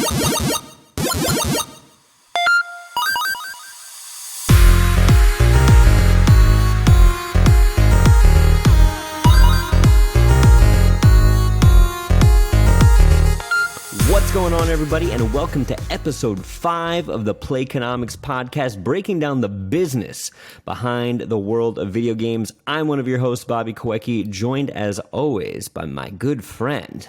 What's going on, everybody, and welcome to episode 5 of the Playconomics podcast, breaking down the business behind the world of video games. I'm one of your hosts, Bobby Kawecki, joined as always by my good friend.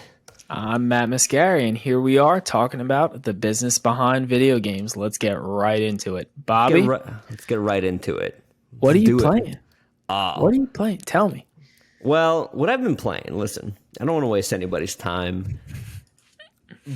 I'm Matt Mascari, and here we are talking about the business behind video games. Let's get right into it. Bobby? Let's get right into it. What are you playing? What are you playing? Tell me. Well, what I've been playing, listen, I don't want to waste anybody's time,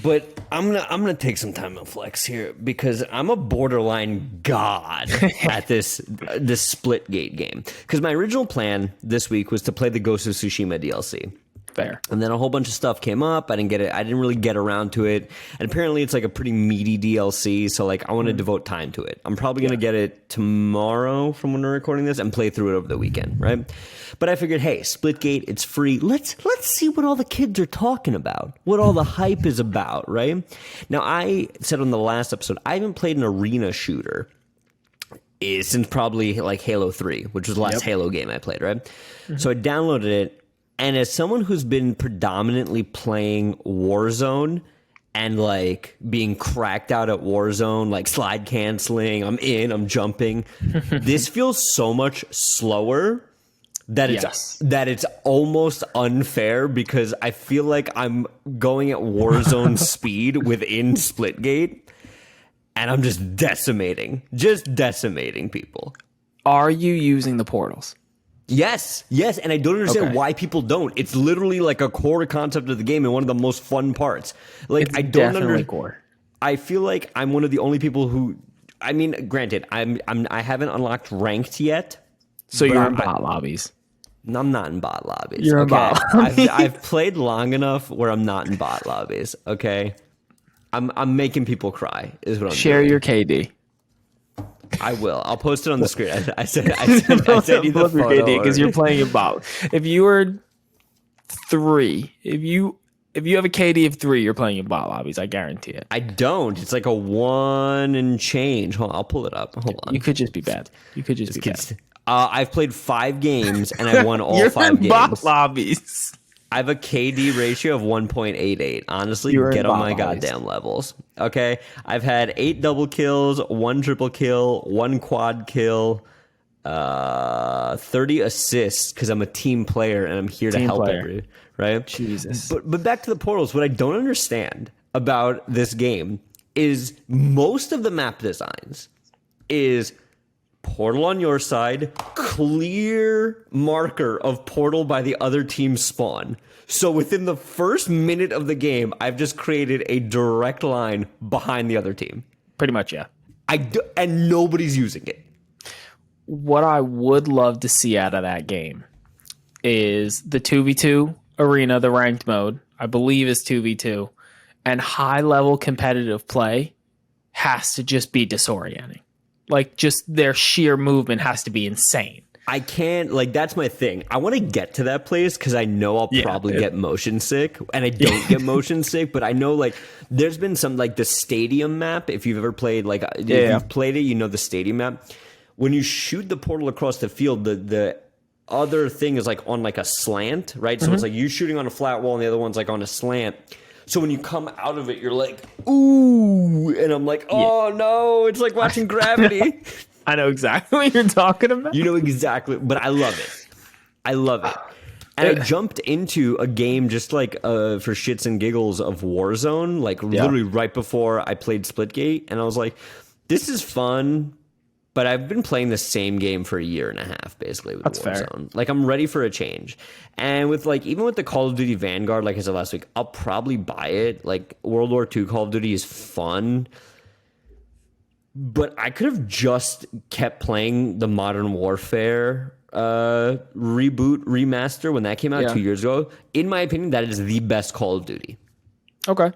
but I'm gonna take some time and flex here because I'm a borderline god at this Splitgate game. Because my original plan this week was to play the Ghost of Tsushima DLC. Fair. And then a whole bunch of stuff came up. I didn't really get around to it. And apparently it's like a pretty meaty DLC, so like I want to devote time to it. I'm probably going to get it tomorrow from when we're recording this and play through it over the weekend, right? But I figured, hey, Splitgate, it's free. Let's see what all the kids are talking about, what all the hype is about, right? Now, I said on the last episode, I haven't played an arena shooter since probably like Halo 3, which was the last Halo game I played, right? Mm-hmm. So I downloaded it. And as someone who's been predominantly playing Warzone and like being cracked out at Warzone, like slide canceling, I'm jumping, this feels so much slower that it's almost unfair because I feel like I'm going at Warzone speed within Splitgate and I'm just decimating people. Are you using the portals? Yes, and I don't understand why people don't. It's literally like a core concept of the game and one of the most fun parts. Like it's definitely core. I feel like I'm one of the only people who, I mean, granted, I haven't unlocked ranked yet. So you're in bot lobbies. I'm not in bot lobbies. You're in bot lobbies. I've played long enough where I'm not in bot lobbies. Okay, I'm making people cry. Is what I'm Share doing. your KD. I will. I'll post it on the screen. I said you the photo because you're playing a bot. If you were 3, if you have a KD of 3, you're playing in bot lobbies. I guarantee it. I don't. It's like a 1 and change. Hold on, I'll pull it up. Hold on. You could just be bad. You could just be bad. I've played 5 games and I won all you're 5 in games. Bot lobbies. I have a KD ratio of 1.88. Honestly, get on my goddamn levels. Okay? I've had 8 double kills, 1 triple kill, 1 quad kill, 30 assists because I'm a team player and I'm here to help everyone, right? Jesus. But back to the portals. What I don't understand about this game is most of the map designs is portal on your side, clear marker of portal by the other team's spawn. So within the first minute of the game, I've just created a direct line behind the other team. Pretty much, yeah. And nobody's using it. What I would love to see out of that game is the 2v2 arena, the ranked mode, I believe is 2v2, and high-level competitive play has to just be disorienting. Like, just their sheer movement has to be insane. I can't, like, that's my thing. I want to get to that place because I know I'll probably get motion sick. And I don't get motion sick, but I know, like, there's been some, like, the stadium map. If you've ever played, like, if you've played it, you know the stadium map. When you shoot the portal across the field, the other thing is, like, on, like, a slant, right? So it's like you shooting on a flat wall and the other one's, like, on a slant. So when you come out of it, you're like, ooh. And I'm like, oh, no. It's like watching Gravity. I know exactly what you're talking about. You know exactly. But I love it. And I jumped into a game just like for shits and giggles of Warzone, like literally right before I played Splitgate. And I was like, this is fun. But I've been playing the same game for a year and a half, basically, with Warzone. Like, I'm ready for a change. And with, like, even with the Call of Duty Vanguard, like I said last week, I'll probably buy it. Like, World War II Call of Duty is fun. But I could have just kept playing the Modern Warfare remaster when that came out 2 years ago. In my opinion, that is the best Call of Duty. Okay.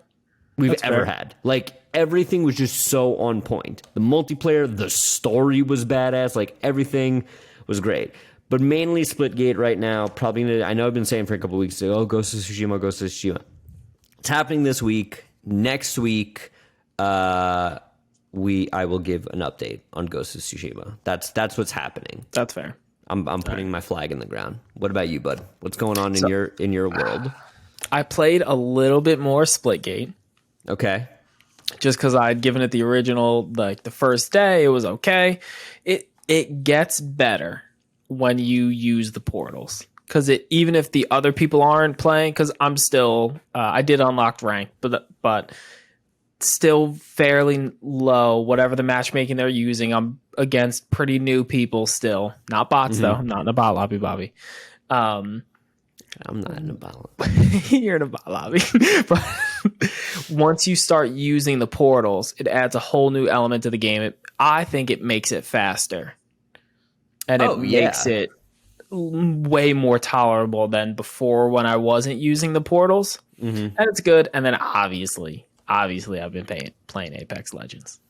We've ever had. Like, everything was just so on point. The multiplayer, the story was badass. Like, everything was great. But mainly Splitgate right now. Probably, I know I've been saying for a couple weeks ago, Ghost of Tsushima. It's happening this week. next week, I will give an update on Ghost of Tsushima. That's what's happening. That's fair. I'm putting my flag in the ground. What about you, bud? What's going on in your world? I played a little bit more Splitgate. Okay. Just because I'd given it the original, like the first day, it was okay. It gets better when you use the portals. Because even if the other people aren't playing, because I'm still, I did unlock rank, but still fairly low. Whatever the matchmaking they're using, I'm against pretty new people still. Not bots though. I'm not in a bot lobby, Bobby. I'm not in a bot lobby. You're in a bot lobby. But once you start using the portals, it adds a whole new element to the game. I think it makes it faster, and it makes it way more tolerable than before when I wasn't using the portals. And it's good. And then obviously I've been playing Apex Legends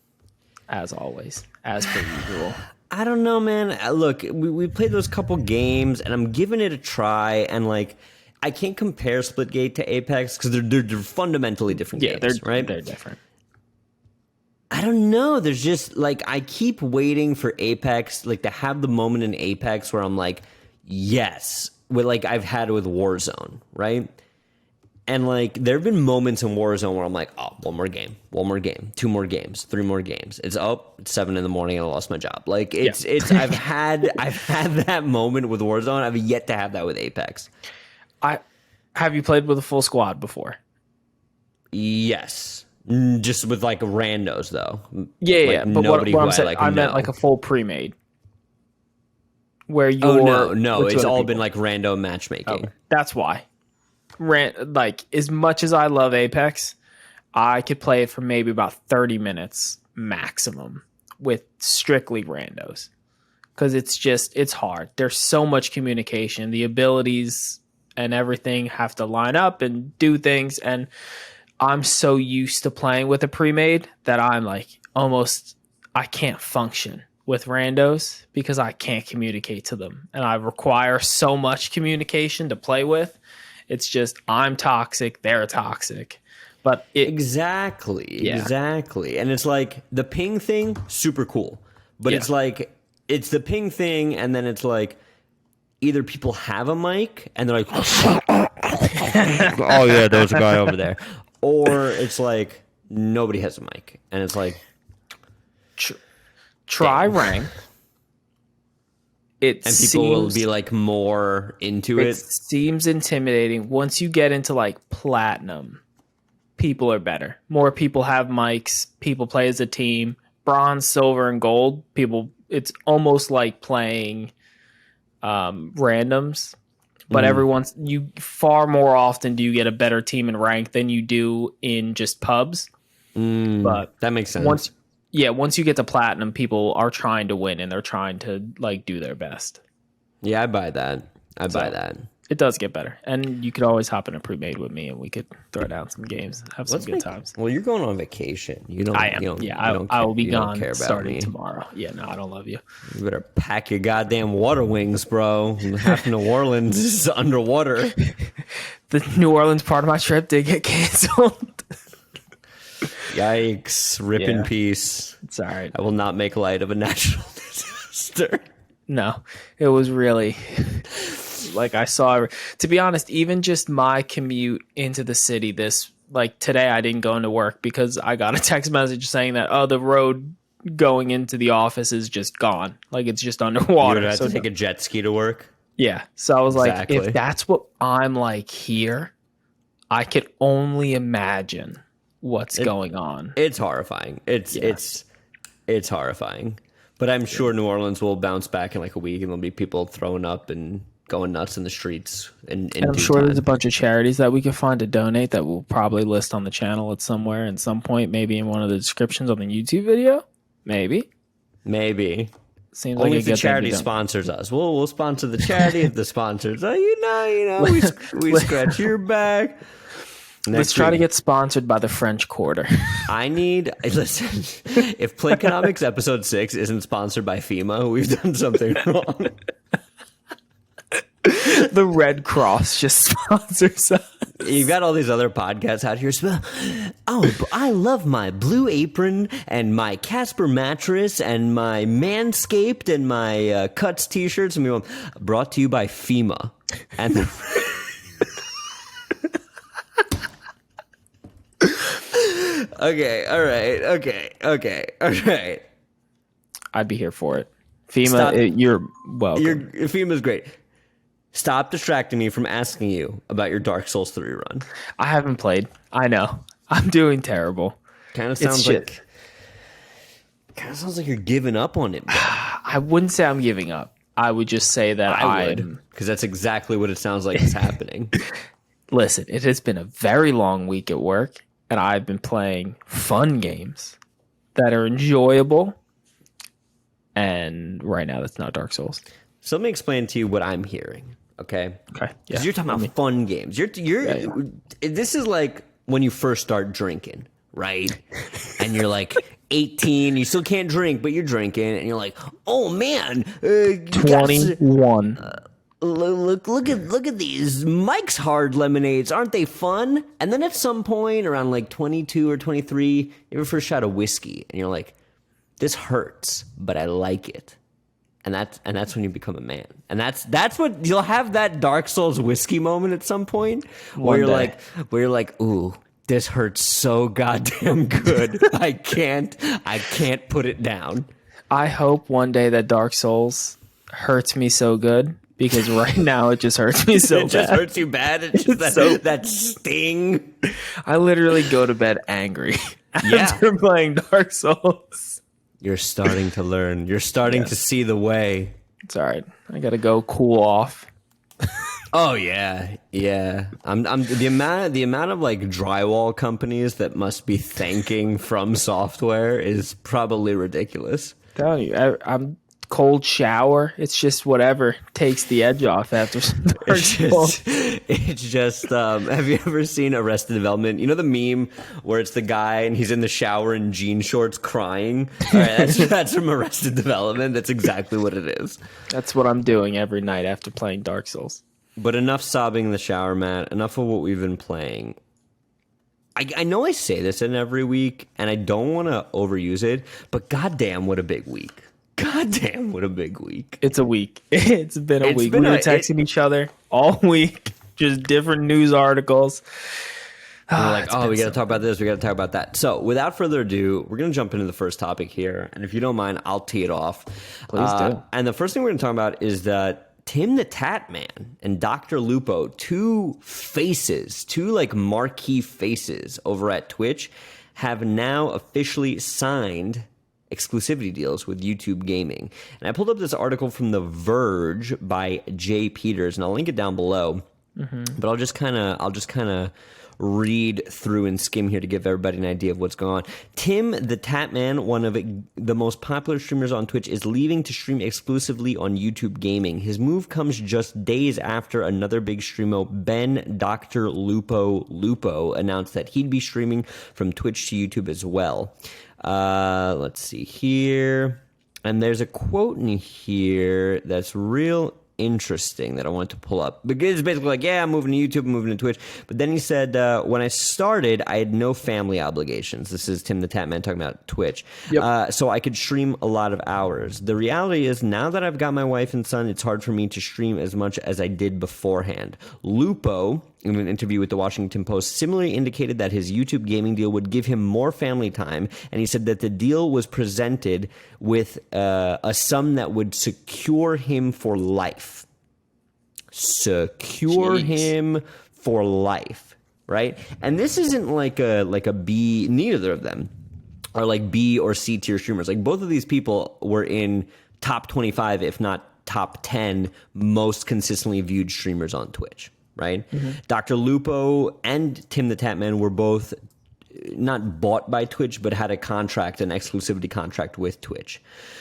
as always, as per usual. I don't know, man. Look, we played those couple games, and I'm giving it a try. And like, I can't compare Splitgate to Apex because they're fundamentally different games, right? They're different. I don't know. There's just like, I keep waiting for Apex, like to have the moment in Apex where I'm like, yes, with like I've had with Warzone, right? And like, there have been moments in Warzone where I'm like, oh, one more game, 2 more games, 3 more games. It's 7 a.m. and I lost my job. Like it's I've had that moment with Warzone. I've yet to have that with Apex. Have you played with a full squad before? Yes. Just with like randos though. Yeah. But what I'm saying, I meant like a full pre-made. Where you're no, it's all been like random matchmaking. Okay. That's why. Like, as much as I love Apex, I could play it for maybe about 30 minutes maximum with strictly randos. Because it's hard. There's so much communication. The abilities and everything have to line up and do things. And I'm so used to playing with a pre-made that I'm like, I can't function with randos because I can't communicate to them. And I require so much communication to play with. It's just, I'm toxic, they're toxic. But Exactly. And it's like, the ping thing, super cool. But it's like, it's the ping thing, and then it's like, either people have a mic, and they're like, oh yeah, there's a guy over there. Or it's like, nobody has a mic. And it's like, try rank. People will be like more into it. It seems intimidating. Once you get into like platinum, people are better. More people have mics. People play as a team. Bronze, silver, and gold. It's almost like playing randoms. But far more often do you get a better team in rank than you do in just pubs. But that makes sense. Once you get to platinum, people are trying to win and they're trying to like do their best. Yeah, I buy that. Buy that. It does get better. And you could always hop in a pre-made with me and we could throw down some games, have some good times. Well, you're going on vacation. I am. I will be gone starting tomorrow. Yeah, no, I don't love you. You better pack your goddamn water wings, bro. Half New Orleans is underwater. The New Orleans part of my trip did get canceled. Yikes. Rip in peace. It's all right. I will not make light of a natural disaster. No, it was really like I saw, to be honest, even just my commute into the city today I didn't go into work because I got a text message saying that, the road going into the office is just gone. Like it's just underwater. You would have to take a jet ski to work? Yeah. So I was like, if that's what I'm like here, I could only imagine what's going on. It's horrifying. It's horrifying. But I'm sure New Orleans will bounce back in like a week and there'll be people throwing up and going nuts in the streets. And I'm sure there's a bunch of charities that we can find to donate that we'll probably list on the channel at somewhere at some point, maybe in one of the descriptions on the YouTube video. Maybe. Seems only like if the charity sponsors us. We'll sponsor the charity if the sponsors. We scratch your back. Let's try to get sponsored by the French Quarter. Listen, if Playconomics episode 6 isn't sponsored by FEMA, we've done something wrong. The Red Cross just sponsors us. You've got all these other podcasts out here. Oh, I love my Blue Apron and my Casper mattress and my Manscaped and my Cuts t-shirts. And we go, brought to you by FEMA. And okay, all right. I'd be here for it. FEMA, you're welcome. FEMA's great. Stop distracting me from asking you about your Dark Souls 3 run. I haven't played. I know. I'm doing terrible. Kind of sounds like you're giving up on it. I wouldn't say I'm giving up. I would just say that I would, because that's exactly what it sounds like is happening. Listen, it has been a very long week at work, and I've been playing fun games that are enjoyable. And right now, that's not Dark Souls. So let me explain to you what I'm hearing. Okay. Okay. Because you're talking about fun games. This is like when you first start drinking, right? And you're like 18, you still can't drink, but you're drinking, and you're like, oh man, 21. Look at these Mike's Hard Lemonades. Aren't they fun? And then at some point around like 22 or 23, you have your first shot of whiskey, and you're like, this hurts, but I like it. And that's when you become a man. And that's what you'll have, that Dark Souls whiskey moment at some point where you're like, ooh, this hurts so goddamn good. I can't put it down. I hope one day that Dark Souls hurts me so good, because right now it just hurts me so bad. It just hurts you bad. It's just that sting. I literally go to bed angry after playing Dark Souls. You're starting to learn. You're starting to see the way. It's all right. I gotta go cool off. Oh yeah. I'm the amount of like drywall companies that must be thanking From Software is probably ridiculous. I'm telling you, I'm cold shower. It's just whatever takes the edge off after some Dark Souls. It's just have you ever seen Arrested Development? You know the meme where it's the guy and he's in the shower in jean shorts crying? All right, that's from Arrested Development. That's exactly what it is. That's what I'm doing every night after playing Dark Souls. But enough sobbing in the shower, Matt. Enough of what we've been playing. I know I say this in every week, and I don't want to overuse it, but goddamn, what a big week. Goddamn, what a big week. It's a week. It's been a week. We were texting each other all week, just different news articles. We're like, we got to talk about this. We got to talk about that. So without further ado, we're going to jump into the first topic here. And if you don't mind, I'll tee it off. Please do. And the first thing we're going to talk about is that Timthetatman and Dr.Lupo, two like marquee faces over at Twitch, have now officially signed exclusivity deals with YouTube Gaming. And I pulled up this article from The Verge by Jay Peters, and I'll link it down below. But I'll just kind of read through and skim here to give everybody an idea of what's going on. Timthetatman, one of the most popular streamers on Twitch, is leaving to stream exclusively on YouTube Gaming. His move comes just days after another big streamer, Dr.Lupo announced that he'd be streaming from Twitch to YouTube as well. Let's see here. And there's a quote in here that's real interesting that I want to pull up, because it's basically like, I'm moving to YouTube, I'm moving to Twitch. But then he said, when I started, I had no family obligations. This is Timthetatman talking about Twitch. Yep. So I could stream a lot of hours. The reality is, now that I've got my wife and son, it's hard for me to stream as much as I did beforehand. Lupo, in an interview with the Washington Post, similarly indicated that his YouTube gaming deal would give him more family time, and he said that the deal was presented with a sum that would secure him for life. Him for life, right? And this isn't like a B. Neither of them are like B or C tier streamers. Like, both of these people were in top 25, if not top 10, most consistently viewed streamers on Twitch. Right? Dr. Lupo and Timthetatman were both not bought by Twitch, but had an exclusivity contract with Twitch.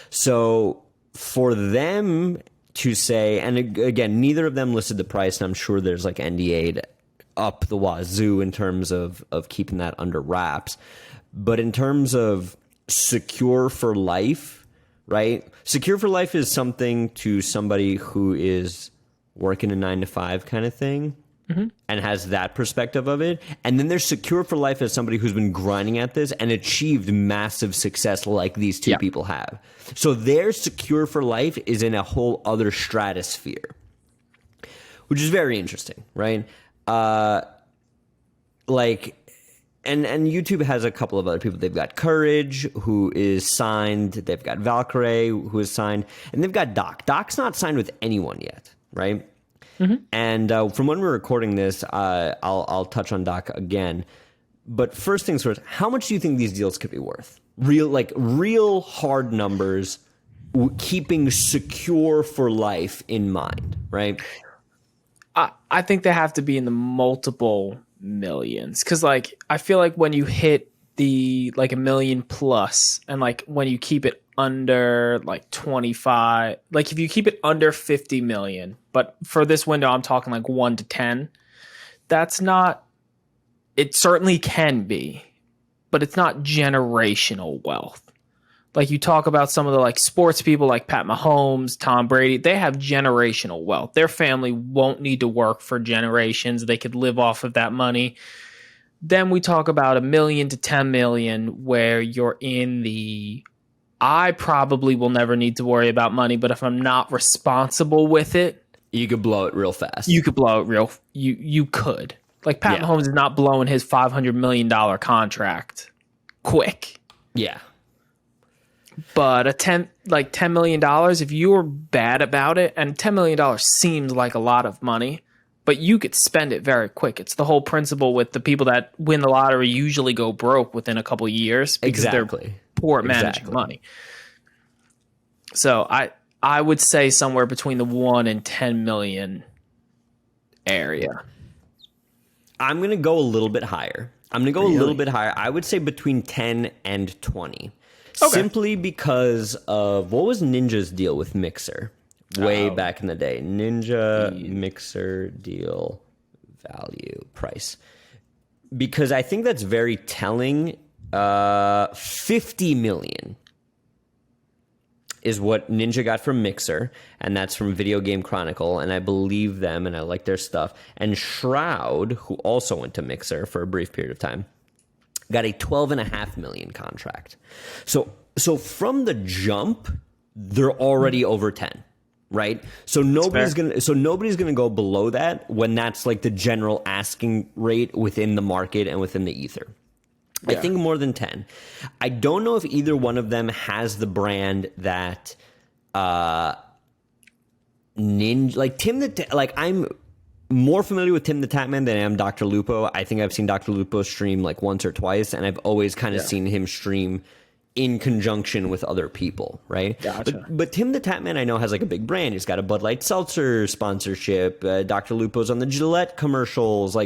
So for them to say, and again, neither of them listed the price, and I'm sure there's like NDA'd up the wazoo in terms of keeping that under wraps. But in terms of secure for life, right? Secure for life is something to somebody who is working a 9 to 5 kind of thing. and has that perspective of it. And then there's secure for life as somebody who's been grinding at this and achieved massive success like these two people have. So their secure for life is in a whole other stratosphere, which is very interesting, right? And YouTube has a couple of other people. They've got Courage, who is signed. They've got Valkyrie, who is signed. And they've got Doc. Doc's not signed with anyone yet, right? And from when we're recording this, I'll touch on Doc again. But first things first, how much do you think these deals could be worth? Real hard numbers, keeping secure for life in mind, right? I think they have to be in the multiple millions, because I feel like when you hit the $1 million plus, and when you keep it under 25, if you keep it under 50 million, but for this window I'm talking 1 to 10, that's not, it certainly can be, but it's not generational wealth. You talk about some of the sports people like Pat Mahomes, Tom Brady, they have generational wealth. Their family won't need to work for generations. They could live off of that money. Then we talk about $1 million to 10 million, where you're in the, I probably will never need to worry about money, but if I'm not responsible with it, you could blow it real fast. You could blow it you could. Pat Mahomes is not blowing his $500 million contract quick. Yeah. But $10 million, if you were bad about it, and $10 million seems like a lot of money, but you could spend it very quick. It's the whole principle with the people that win the lottery usually go broke within a couple of years because they're poor at managing money. So I would say somewhere between the 1 and 10 million area. I'm going to go a little bit higher. I would say between 10 and 20. Okay. Simply because of what was Ninja's deal with Mixer way back in the day. Mixer deal value price. Because I think that's very telling. 50 million is what Ninja got from Mixer, and that's from Video Game Chronicle, and I believe them and I like their stuff. And Shroud, who also went to Mixer for a brief period of time, got a $12.5 million contract. So from the jump, they're already over 10, right? So nobody's gonna go below that when that's the general asking rate within the market and within the ether. Yeah. I think more than 10. I don't know if either one of them has the brand that Ninja, I'm more familiar with Timthetatman than I am Dr.Lupo. I think I've seen Dr.Lupo stream once or twice, and I've always kind of seen him stream in conjunction with other people, right? Gotcha. But Timthetatman I know has a big brand. He's got a Bud Light Seltzer sponsorship. Dr. Lupo's on the Gillette commercials.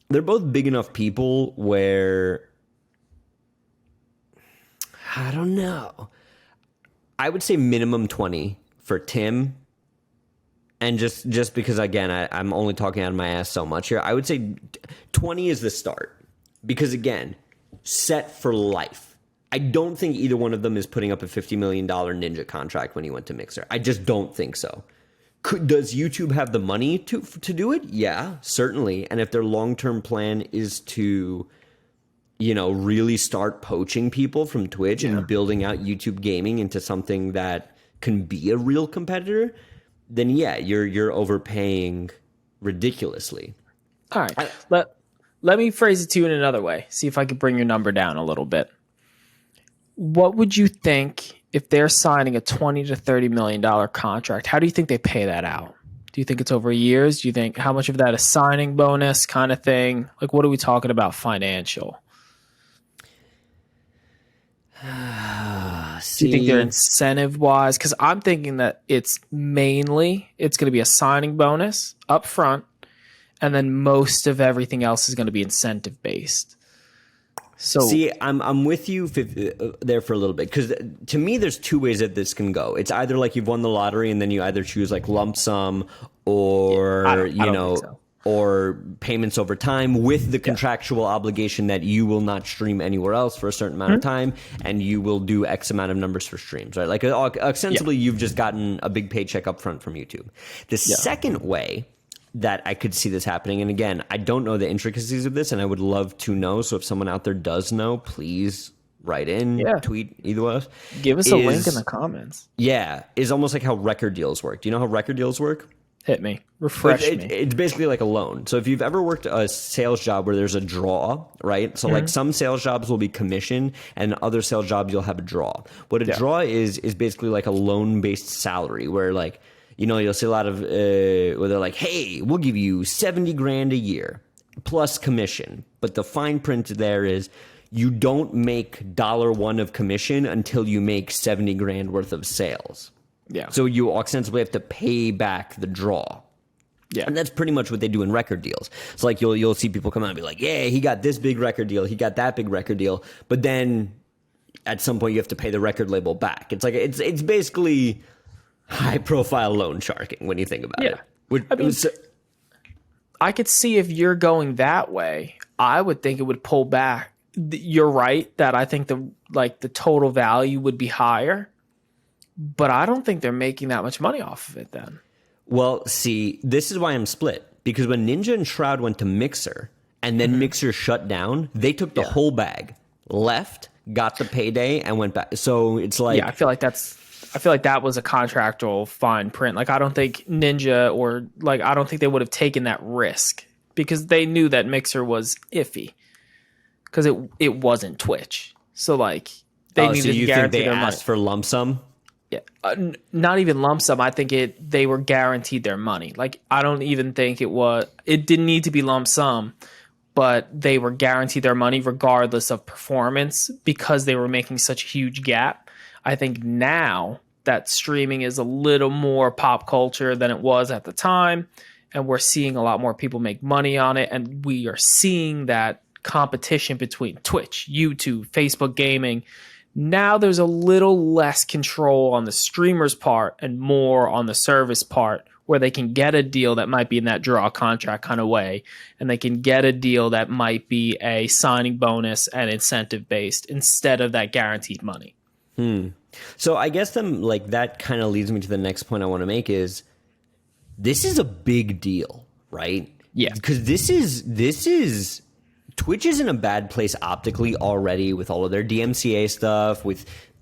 They're both big enough people where, I don't know. I would say minimum 20 for Tim. And just because, again, I'm only talking out of my ass so much here, I would say 20 is the start. Because, again, set for life. I don't think either one of them is putting up a $50 million Ninja contract when he went to Mixer. I just don't think so. Does YouTube have the money to do it? Yeah, certainly. And if their long-term plan is to, really start poaching people from Twitch and building out YouTube gaming into something that can be a real competitor, then yeah, you're overpaying ridiculously. All right. Let me phrase it to you in another way. See if I could bring your number down a little bit. What would you think if they're signing a $20 to $30 million contract? How do you think they pay that out? Do you think it's over years? Do you think how much of that is signing bonus kind of thing? What are we talking about financial? Do you think they're incentive wise? Because I'm thinking that it's going to be a signing bonus up front, and then most of everything else is going to be incentive based. So see, I'm with you there for a little bit, because to me, there's two ways that this can go. It's either you've won the lottery and then you either choose lump sum or I don't think so. Or payments over time with the contractual obligation that you will not stream anywhere else for a certain amount of time, and you will do X amount of numbers for streams, right? Ostensibly, you've just gotten a big paycheck up front from YouTube. The second way, that I could see this happening. And again, I don't know the intricacies of this, and I would love to know. So if someone out there does know, please write in, tweet, either of us. Give us a link in the comments. Yeah, is almost like how record deals work. Do you know how record deals work? Hit me. Refresh me. It's basically like a loan. So if you've ever worked a sales job where there's a draw, right? So like some sales jobs will be commission, and other sales jobs you'll have a draw. What a draw is basically like a loan-based salary where like, you know, you'll see a lot of where they're like, hey, we'll give you 70 grand a year plus commission. But the fine print there is you don't make $1 of commission until you make 70 grand worth of sales. Yeah. So you ostensibly have to pay back the draw. Yeah. And that's pretty much what they do in record deals. It's like you'll see people come out and be like, yeah, he got this big record deal, he got that big record deal, but then at some point you have to pay the record label back. It's like it's basically high profile loan sharking when you think about it. I mean, I could see if you're going that way, I would think it would pull back. You're right that I think the total value would be higher, but I don't think they're making that much money off of it then. Well, see, this is why I'm split. Because when Ninja and Shroud went to Mixer, and then Mixer shut down, they took the whole bag, left, got the payday, and went back. So it's like... Yeah, I feel like that was a contractual fine print. Like, I don't think Ninja or... Like, I don't think they would have taken that risk. Because they knew that Mixer was iffy. Because it wasn't Twitch. So, like, they needed to guarantee their money. So you think they asked for lump sum? Yeah, not even lump sum. I think they were guaranteed their money. Like, I don't even think it didn't need to be lump sum, but they were guaranteed their money regardless of performance because they were making such a huge gap. I think now that streaming is a little more pop culture than it was at the time, and we're seeing a lot more people make money on it, and we are seeing that competition between Twitch, YouTube, Facebook gaming. Now there's a little less control on the streamer's part and more on the service part, where they can get a deal that might be in that draw contract kind of way, and they can get a deal that might be a signing bonus and incentive based instead of that guaranteed money. So I guess that kind of leads me to the next point I want to make is this is a big deal, right? Yeah. Because this is Twitch is in a bad place optically already with all of their DMCA stuff.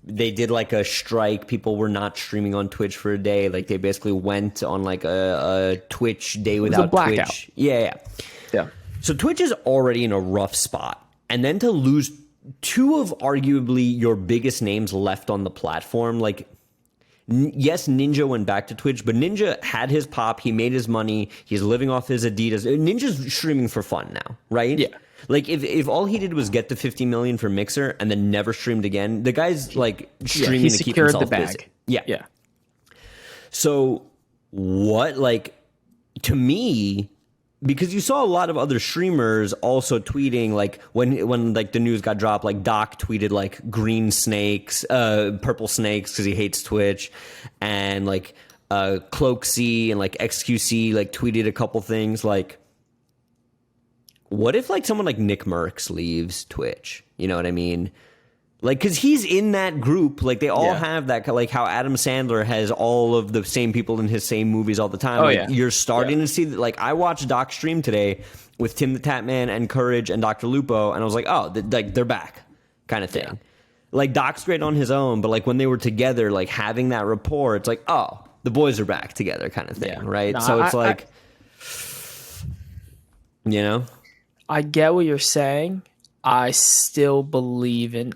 They did like a strike. People were not streaming on Twitch for a day. Like they basically went on like a Twitch day without Twitch. Yeah. So Twitch is already in a rough spot. And then to lose two of arguably your biggest names left on the platform, like yes, Ninja went back to Twitch, but Ninja had his pop. He made his money. He's living off his Adidas. Ninja's streaming for fun now, right? Yeah. Like if all he did was get the 50 million for Mixer and then never streamed again, the guy's like streaming to keep himself busy. Yeah. So what, like, to me, because you saw a lot of other streamers also tweeting, like when like the news got dropped, like Doc tweeted like green snakes, purple snakes because he hates Twitch, and like Cloaksy and like XQC like tweeted a couple things like. What if like someone like Nick Merckx leaves Twitch? You know what I mean? Like, because he's in that group. Like, they all have that, like how Adam Sandler has all of the same people in his same movies all the time. Like, you're starting to see that. Like, I watched Doc stream today with Timthetatman and Courage and Dr.Lupo, and I was like, oh, like they're back, kind of thing. Yeah. Like, Doc's great on his own, but like when they were together, like having that rapport, it's like, oh, the boys are back together, kind of thing, right? No, so it's you know. I get what you're saying. I still believe in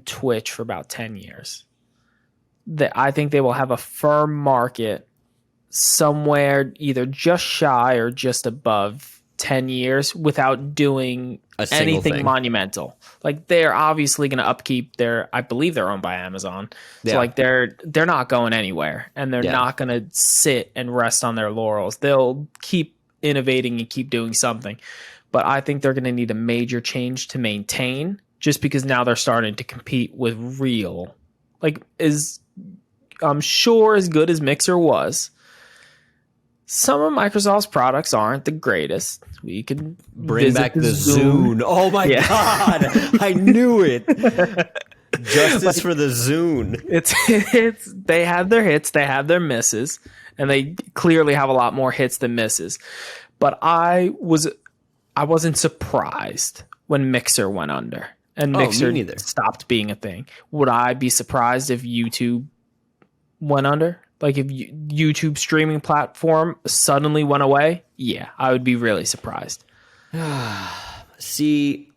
Twitch for about 10 years. I think they will have a firm market somewhere either just shy or just above 10 years without doing anything monumental. Like they're obviously going to upkeep I believe they're owned by Amazon. So like they're not going anywhere, and they're not going to sit and rest on their laurels. They'll keep innovating and keep doing something. But I think they're going to need a major change to maintain, just because now they're starting to compete with real, like, I'm sure as good as Mixer was, some of Microsoft's products aren't the greatest. We can bring back the Zune. Oh my God. I knew it. Justice for the Zune. It's they have their hits, they have their misses. and they clearly have a lot more hits than misses. But I wasn't surprised when Mixer went under and Mixer stopped being a thing. Would I be surprised if YouTube went under? Like if YouTube streaming platform suddenly went away? Yeah, I would be really surprised. See,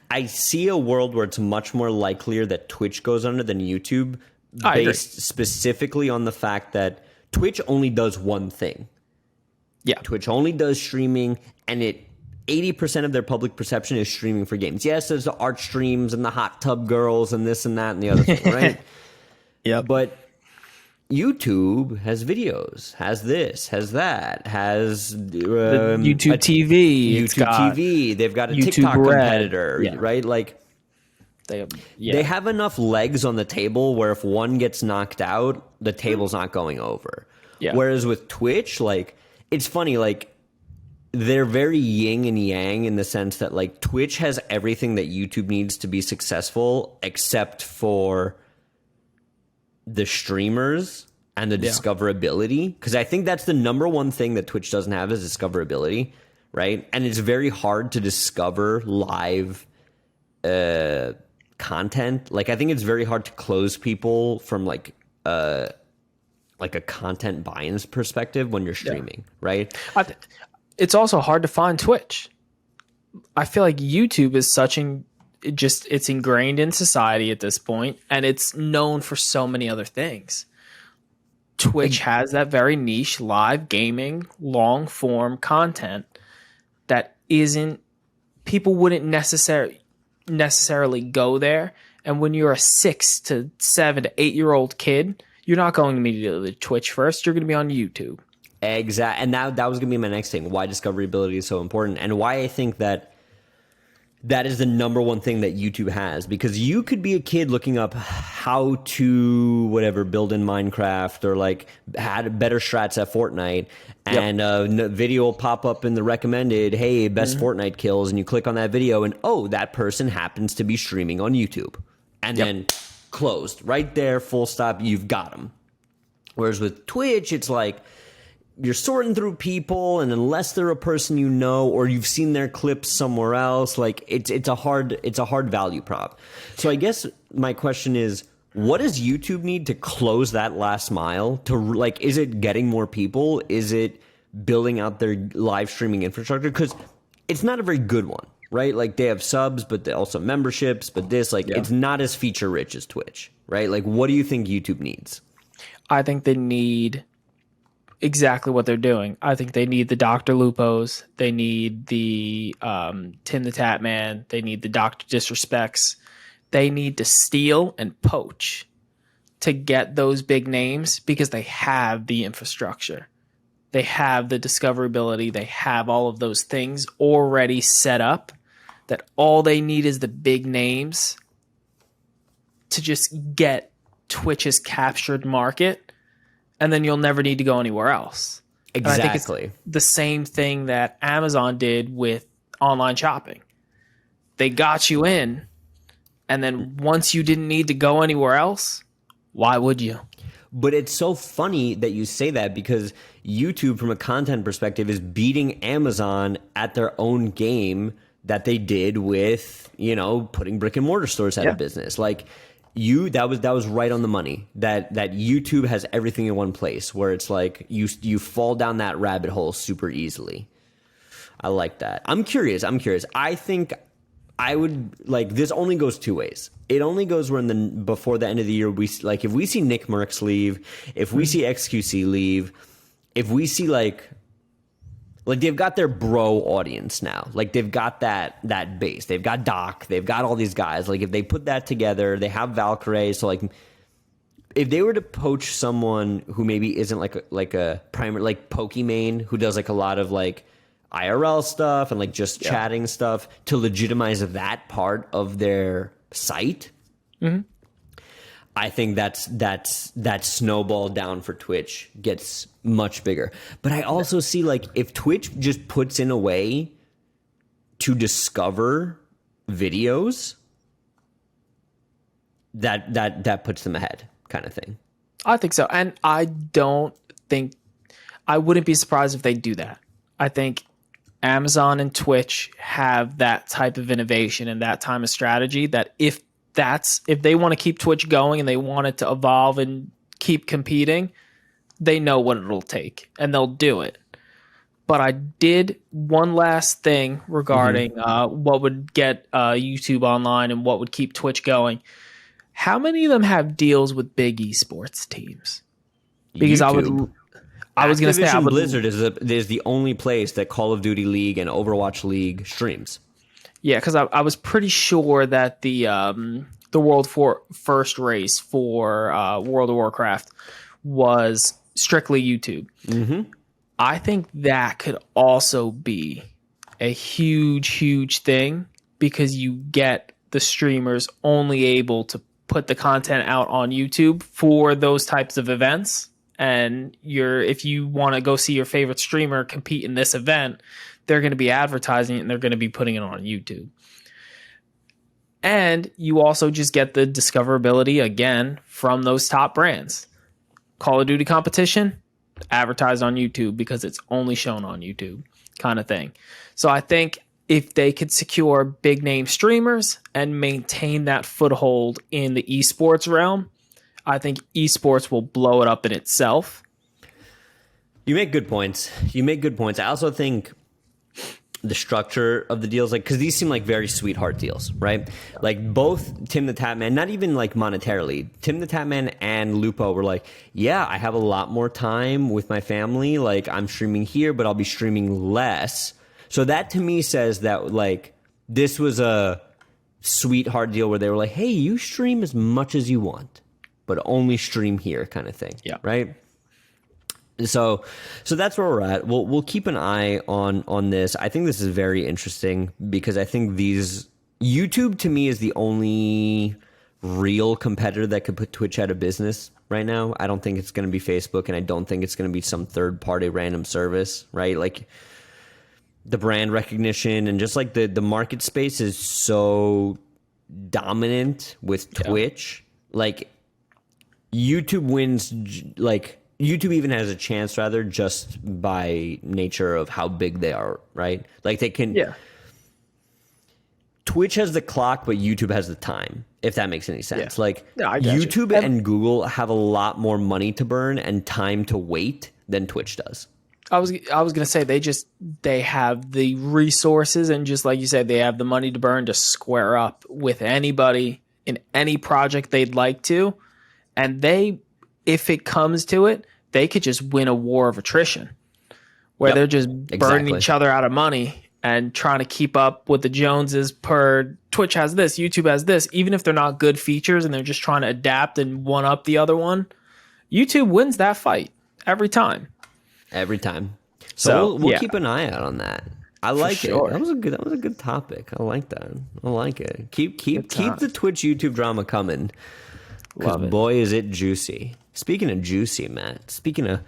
I see a world where it's much more likelier that Twitch goes under than YouTube, based specifically on the fact that Twitch only does one thing. Yeah. Twitch only does streaming, and 80% of their public perception is streaming for games. Yes, there's the art streams and the hot tub girls and this and that and the other thing, right? Yeah. But YouTube has videos, has this, has that, has YouTube TV. YouTube TV. They've got a YouTube TikTok Red. competitor, right? Like they have enough legs on the table where if one gets knocked out, the table's not going over. Yeah. Whereas with Twitch, like it's funny, like they're very yin and yang in the sense that like Twitch has everything that YouTube needs to be successful except for the streamers and the discoverability, because I think that's the number one thing that Twitch doesn't have is discoverability, right? And it's very hard to discover live content. Like I think it's very hard to close people from like a content buy-ins perspective when you're streaming, right? It's also hard to find Twitch. I feel like YouTube is it's ingrained in society at this point, and it's known for so many other things. Twitch has that very niche live gaming, long form content that people wouldn't necessarily go there. And when you're a 6 to 7 to 8-year-old kid, you're not going immediately to Twitch first. You're going to be on YouTube. Exactly. And that was going to be my next thing, why discoverability is so important and why I think that is the number one thing that YouTube has, because you could be a kid looking up how to build in Minecraft or like had better strats at Fortnite, and a video will pop up in the recommended, hey, best Fortnite kills, and you click on that video and that person happens to be streaming on YouTube, and then closed right there, full stop, you've got them. Whereas with Twitch, it's like you're sorting through people, and unless they're a person you know or you've seen their clips somewhere else, like it's a hard value prop. So I guess my question is, what does YouTube need to close that last mile? To like, is it getting more people? Is it building out their live streaming infrastructure? Because it's not a very good one, right? Like they have subs, but they also memberships, but it's not as feature rich as Twitch, right? Like, what do you think YouTube needs? I think they need exactly what they're doing. I think they need the Dr.Lupos. They need the Timthetatman. They need the Dr. Disrespects. They need to steal and poach to get those big names because they have the infrastructure. They have the discoverability. They have all of those things already set up that all they need is the big names to just get Twitch's captured market, and then you'll never need to go anywhere else. Exactly. And I think it's the same thing that Amazon did with online shopping. They got you in, and then once you didn't need to go anywhere else, why would you? But it's so funny that you say that, because YouTube, from a content perspective, is beating Amazon at their own game that they did with, putting brick and mortar stores out of business. Like, that was right on the money. That YouTube has everything in one place, where it's like you fall down that rabbit hole super easily. I like that. I'm curious. I think I would like, this only goes two ways. It only goes where before the end of the year, if we see Nick Merckx leave, if we see XQC leave, if we see like they've got their bro audience now. Like, they've got that base. They've got Doc. They've got all these guys. Like, if they put that together, they have Valkyrie. So like, if they were to poach someone who maybe isn't like a primary, like Pokimane, who does like a lot of like IRL stuff and like just chatting stuff to legitimize that part of their site, I think that snowball down for Twitch gets much bigger. But I also see, like, if Twitch just puts in a way to discover videos, that puts them ahead, kind of thing. I think so. And I don't think, I wouldn't be surprised if they do that. I think Amazon and Twitch have that type of innovation and that time of strategy that if they want to keep Twitch going and they want it to evolve and keep competing, they know what it'll take and they'll do it. But I did one last thing regarding what would get YouTube online and what would keep Twitch going. How many of them have deals with big esports teams? Because YouTube. I was going to say Blizzard is the only place that Call of Duty League and Overwatch League streams. Yeah, because I was pretty sure that the World First race for World of Warcraft was strictly YouTube. Mm-hmm. I think that could also be a huge thing because you get the streamers only able to put the content out on YouTube for those types of events. And if you want to go see your favorite streamer compete in this event, they're going to be advertising it and they're going to be putting it on YouTube. And you also just get the discoverability again from those top brands. Call of Duty competition, advertised on YouTube because it's only shown on YouTube kind of thing. So I think if they could secure big name streamers and maintain that foothold in the esports realm, I think esports will blow it up in itself. You make good points. I also think the structure of the deals, like, because these seem like very sweetheart deals, right? Like both Timthetatman, not even like monetarily, Timthetatman and Lupo were like, yeah, I have a lot more time with my family. Like I'm streaming here, but I'll be streaming less. So that to me says that like this was a sweetheart deal where they were like, hey, you stream as much as you want, but only stream here kind of thing. Yeah. Right. So that's where we're at. We'll keep an eye on this. I think this is very interesting because I think YouTube to me is the only real competitor that could put Twitch out of business right now. I don't think it's going to be Facebook, and I don't think it's going to be some third party random service, right? Like the brand recognition and just like the market space is so dominant with Twitch. Like YouTube wins, like YouTube even has a chance, rather, just by nature of how big they are, right? Like they can. Yeah. Twitch has the clock, but YouTube has the time, if that makes any sense. Yeah. Like YouTube and Google have a lot more money to burn and time to wait than Twitch does. I was gonna say they have the resources and just like you said, they have the money to burn to square up with anybody in any project they'd like to, and if it comes to it, they could just win a war of attrition where they're just burning each other out of money and trying to keep up with the Joneses per Twitch has this, YouTube has this, even if they're not good features and they're just trying to adapt and one up the other one. YouTube wins that fight every time. Every time. So we'll keep an eye out on that. I like it. That was a good topic. I like that. I like it. Keep the Twitch YouTube drama coming. Because boy, is it juicy. Speaking of juicy, Matt. Speaking of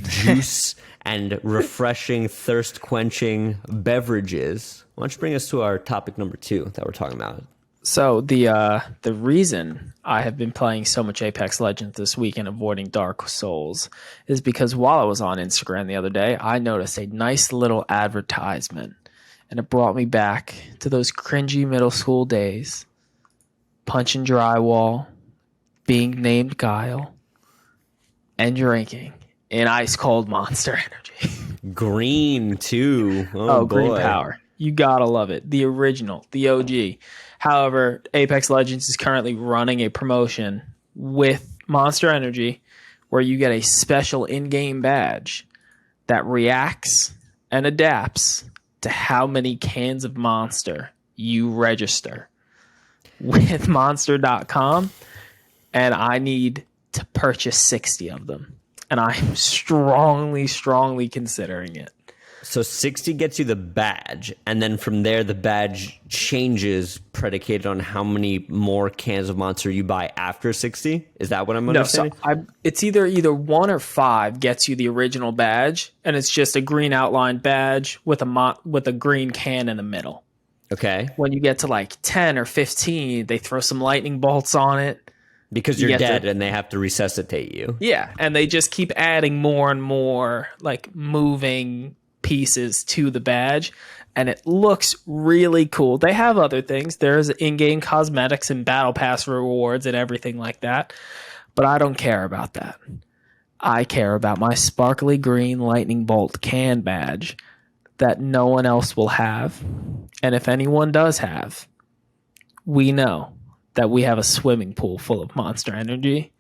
juice and refreshing, thirst-quenching beverages, why don't you bring us to our topic number 2 that we're talking about? So the reason I have been playing so much Apex Legends this week and avoiding Dark Souls is because while I was on Instagram the other day, I noticed a nice little advertisement, and it brought me back to those cringy middle school days, punching drywall, being named Guile, and drinking an ice cold Monster Energy. Green too. Oh boy. Green Power. You gotta love it. The original, the OG. However, Apex Legends is currently running a promotion with Monster Energy where you get a special in-game badge that reacts and adapts to how many cans of Monster you register with Monster.com. And I need to purchase 60 of them. And I'm strongly considering it. So 60 gets you the badge, and then from there the badge changes predicated on how many more cans of Monster you buy after 60? Is that what I'm understanding? No, so it's either 1 or 5 gets you the original badge, and it's just a green outline badge with a green can in the middle. Okay. When you get to like 10 or 15, they throw some lightning bolts on it. Because you're dead and they have to resuscitate you. Yeah, and they just keep adding more and more like moving pieces to the badge, and it looks really cool. They have other things. There's in-game cosmetics and battle pass rewards and everything like that, but I don't care about that. I care about my sparkly green lightning bolt can badge that no one else will have. And if anyone does have, we know that we have a swimming pool full of Monster Energy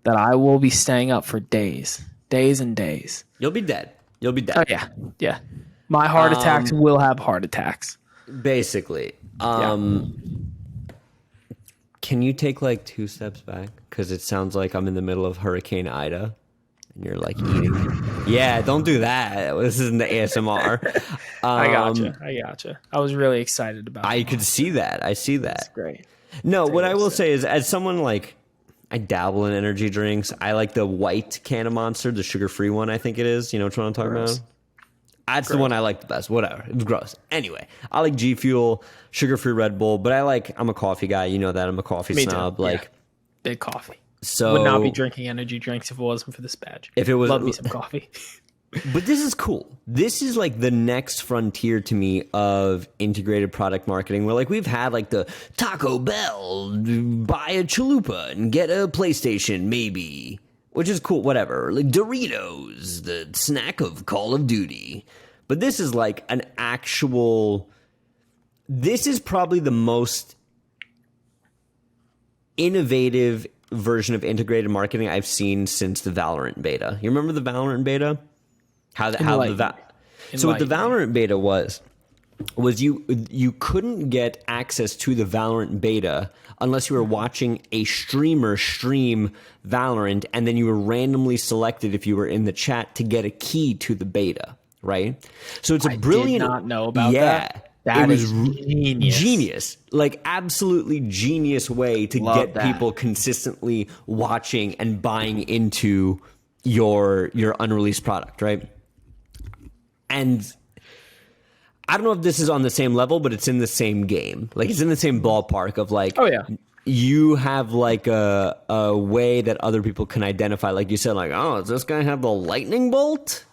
that I will be staying up for days and days. You'll be dead. You'll be dead. Oh, yeah. Yeah. My heart attacks will have heart attacks. Basically. Can you take like 2 steps back? Because it sounds like I'm in the middle of Hurricane Ida. And you're like eating. Yeah, don't do that. This isn't the ASMR. I gotcha. I was really excited about it. I could see that. I see that. That's great. No, what I will say is, as someone like, I dabble in energy drinks. I like the white can of Monster, the sugar-free one, I think it is. You know what I'm talking about? That's the one I like the best. Whatever. It's gross. Anyway, I like G Fuel, sugar-free Red Bull, but I'm a coffee guy. You know that. I'm a coffee snob. Too. Like, yeah. Big coffee. So would not be drinking energy drinks if it wasn't for this badge. If it was, love me some coffee. But this is cool. This is like the next frontier to me of integrated product marketing, where like we've had like the Taco Bell, buy a chalupa and get a PlayStation maybe, which is cool, whatever. Like Doritos, the snack of Call of Duty. But this is like an actual, this is probably the most innovative version of integrated marketing I've seen since the Valorant beta. You remember the Valorant beta? So what the Valorant beta was you couldn't get access to the Valorant beta unless you were watching a streamer stream Valorant, and then you were randomly selected if you were in the chat to get a key to the beta, right? So it's a brilliant. I did not know about that. That is genius. Like absolutely genius way to get people consistently watching and buying into your unreleased product, right? And I don't know if this is on the same level, but it's in the same game. Like it's in the same ballpark of like, oh yeah, you have like a way that other people can identify. Like you said, like, oh, does this guy have the lightning bolt?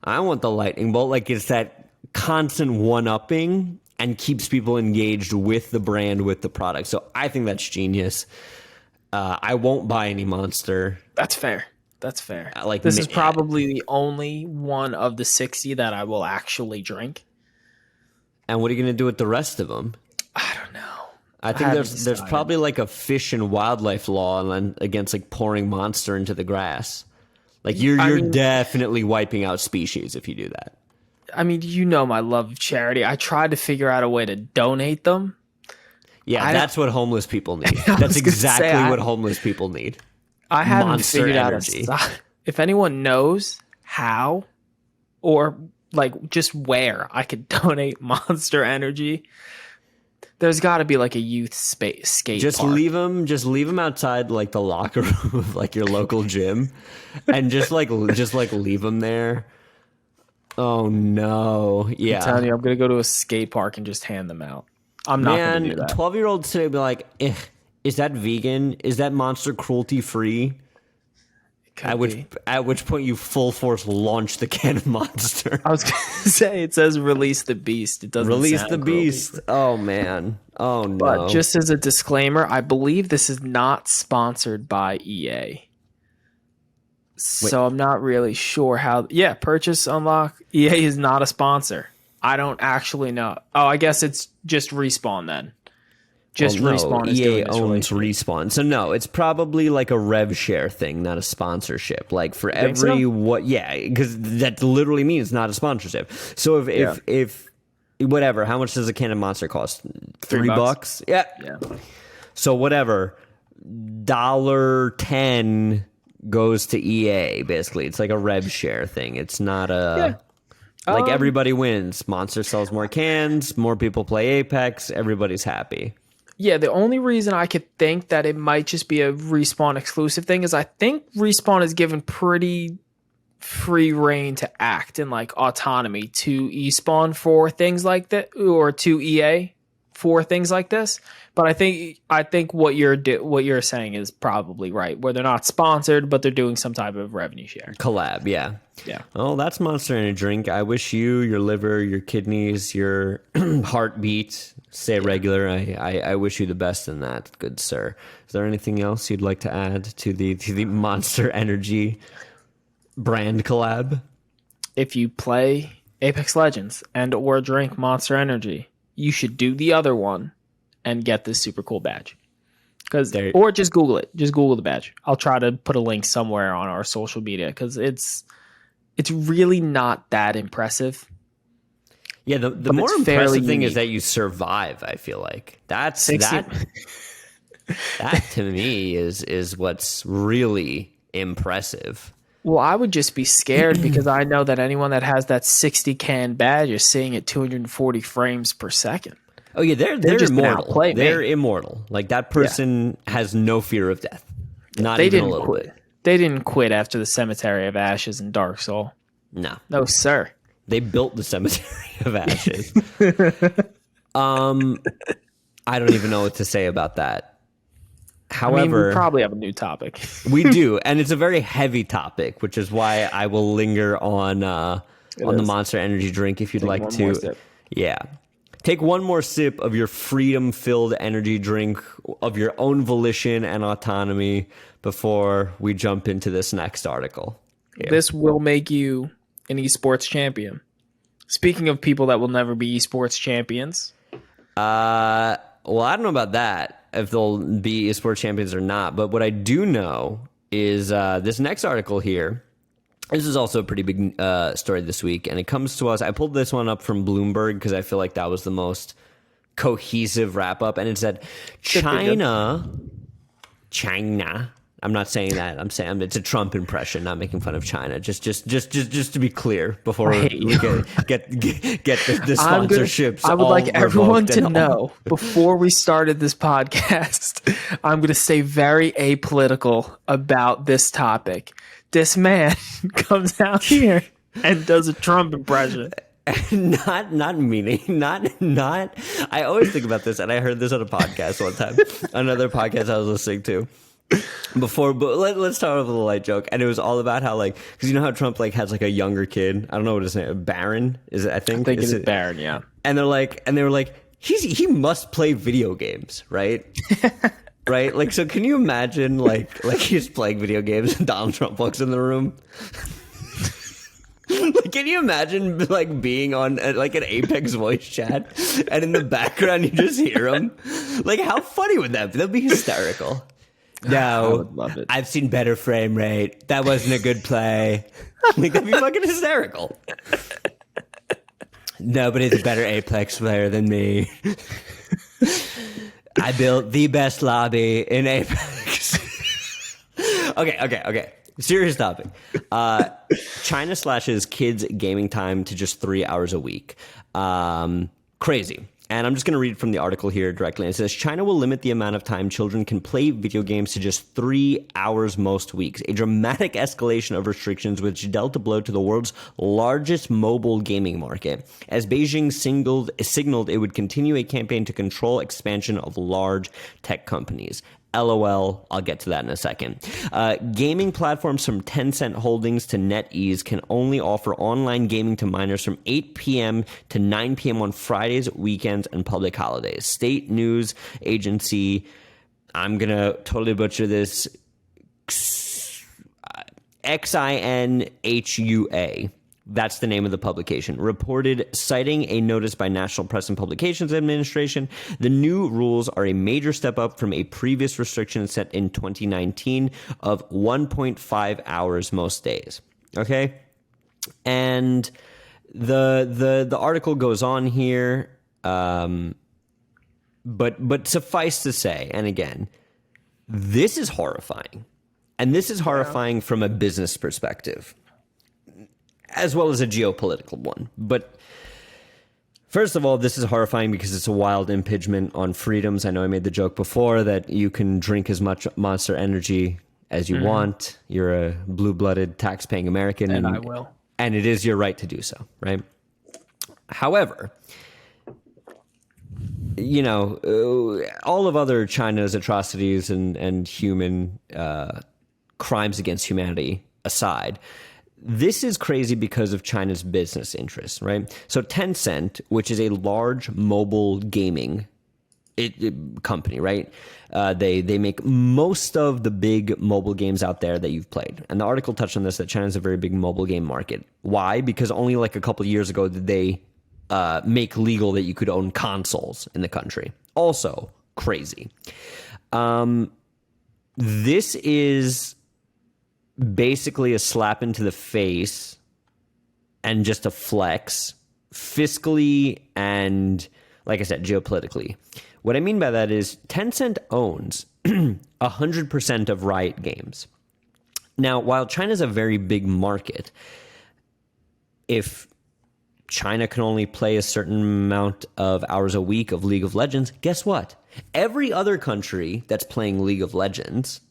I want the lightning bolt. Like it's that constant one-upping and keeps people engaged with the brand, with the product. So I think that's genius. I won't buy any Monster. That's fair. Like this is probably the only one of the 60 that I will actually drink. And what are you going to do with the rest of them? I don't know. I think there's probably like a fish and wildlife law against like pouring Monster into the grass. Like you're definitely wiping out species if you do that. I mean, you know my love of charity. I tried to figure out a way to donate them. Yeah, that's what homeless people need. That's exactly what homeless people need. I haven't figured out if anyone knows how or like just where I could donate Monster Energy. There's got to be like a youth skate park. Leave them outside like the locker room of like your local gym, and just leave them there. Oh no! Yeah, I'm telling you, I'm gonna go to a skate park and just hand them out. I'm not gonna do that. 12-year-olds today be like, is that vegan? Is that Monster cruelty free? At which point you full force launch the can of Monster. I was gonna say it says release the beast. It doesn't release sound the beast. Oh man. Oh no. But just as a disclaimer, I believe this is not sponsored by EA. So I'm not really sure how. Yeah, purchase unlock. EA is not a sponsor. I don't actually know. Oh, I guess it's just Respawn then. Respawn is EA owns Respawn. So no, it's probably like a rev share thing, not a sponsorship. Like for every because that literally means not a sponsorship. So if whatever, how much does a can of Monster cost? $3? Yeah. So whatever, $10 goes to EA. Basically, it's like a rev share thing. It's not a. Like everybody wins. Monster sells more cans, more people play Apex, everybody's happy. Yeah, the only reason I could think that it might just be a Respawn exclusive thing is I think Respawn is given pretty free reign to act and like autonomy to Espawn for things like that, or to EA for things like this. But I think what you're saying is probably right, where they're not sponsored, but they're doing some type of revenue share. Collab, yeah. Yeah. Oh, that's Monster Energy drink. I wish you, your liver, your kidneys, your heartbeat stay regular. I wish you the best in that, good sir. Is there anything else you'd like to add to the Monster Energy brand collab? If you play Apex Legends and or drink Monster Energy, you should do the other one and get this super cool badge. Or just Google it. Just Google the badge. I'll try to put a link somewhere on our social media because it's really not that impressive. Yeah, the more impressive thing is that you survive, I feel like. That to me is what's really impressive. Well, I would just be scared because I know that anyone that has that 60 can badge is seeing at 240 frames per second. Oh yeah, they're just immortal. They're immortal. Like that person has no fear of death. Not they even didn't a little quit. bit. They didn't quit after the Cemetery of Ashes and Dark Soul. No, sir. They built the Cemetery of Ashes. I don't even know what to say about that. However, we probably have a new topic. We do, and it's a very heavy topic, which is why I will linger on the Monster Energy drink if you'd like to. Yeah. Take one more sip of your freedom-filled energy drink of your own volition and autonomy before we jump into this next article. Yeah. This will make you an esports champion. Speaking of people that will never be esports champions. Well, I don't know about that, if they'll be esports champions or not. But what I do know is this next article here. This is also a pretty big story this week, and it comes to us. I pulled this one up from Bloomberg because I feel like that was the most cohesive wrap up, and it said China. I'm not saying that. I'm saying it's a Trump impression, not making fun of China. Just to be clear before we get the sponsorships. I would like everyone to know before we started this podcast, I'm going to stay very apolitical about this topic. This man comes out here and does a Trump impression. Not meaning. I always think about this, and I heard this on a podcast one time, another podcast I was listening to. But let's start with a light joke, and it was all about how, like, because you know how Trump like has like a younger kid. I don't know what his name, Barron is it? I think it's Barron, yeah. And they were like, he must play video games, right? Right? Like, so can you imagine like he's playing video games and Donald Trump walks in the room? Like, can you imagine like being on like an Apex voice chat and in the background you just hear him? Like, how funny would that be? That'd be hysterical. No, I would love it. I've seen better frame rate. That wasn't a good play. Like, that'd be fucking hysterical. Nobody's a better Apex player than me. I built the best lobby in Apex. Okay. Serious topic. China slashes kids' gaming time to just 3 hours a week. Crazy. And I'm just going to read from the article here directly. It says, China will limit the amount of time children can play video games to just 3 hours most weeks. A dramatic escalation of restrictions which dealt a blow to the world's largest mobile gaming market. As Beijing signaled it would continue a campaign to control expansion of large tech companies. LOL, I'll get to that in a second. Gaming platforms from Tencent Holdings to NetEase can only offer online gaming to minors from 8 p.m. to 9 p.m. on Fridays, weekends, and public holidays. State news agency, I'm going to totally butcher this, XINHUA. That's the name of the publication. Reported, citing a notice by National Press and Publications Administration, the new rules are a major step up from a previous restriction set in 2019 of 1.5 hours most days. Okay? And the article goes on here, but suffice to say, and again, this is horrifying. And this is horrifying from a business perspective, as well as a geopolitical one. But first of all, this is horrifying because it's a wild impingement on freedoms. I know I made the joke before that you can drink as much Monster Energy as you want. You're a blue-blooded, tax-paying American. And I will. And it is your right to do so, right? However, all of other China's atrocities and human crimes against humanity aside, this is crazy because of China's business interests, right? So Tencent, which is a large mobile gaming company, right? They make most of the big mobile games out there that you've played. And the article touched on this, that China's a very big mobile game market. Why? Because only like a couple of years ago did they make legal that you could own consoles in the country. Also crazy. This is basically a slap into the face and just a flex fiscally and, like I said, geopolitically. What I mean by that is Tencent owns 100% of Riot Games. Now, while China's a very big market, if China can only play a certain amount of hours a week of League of Legends, guess what? Every other country that's playing League of Legends,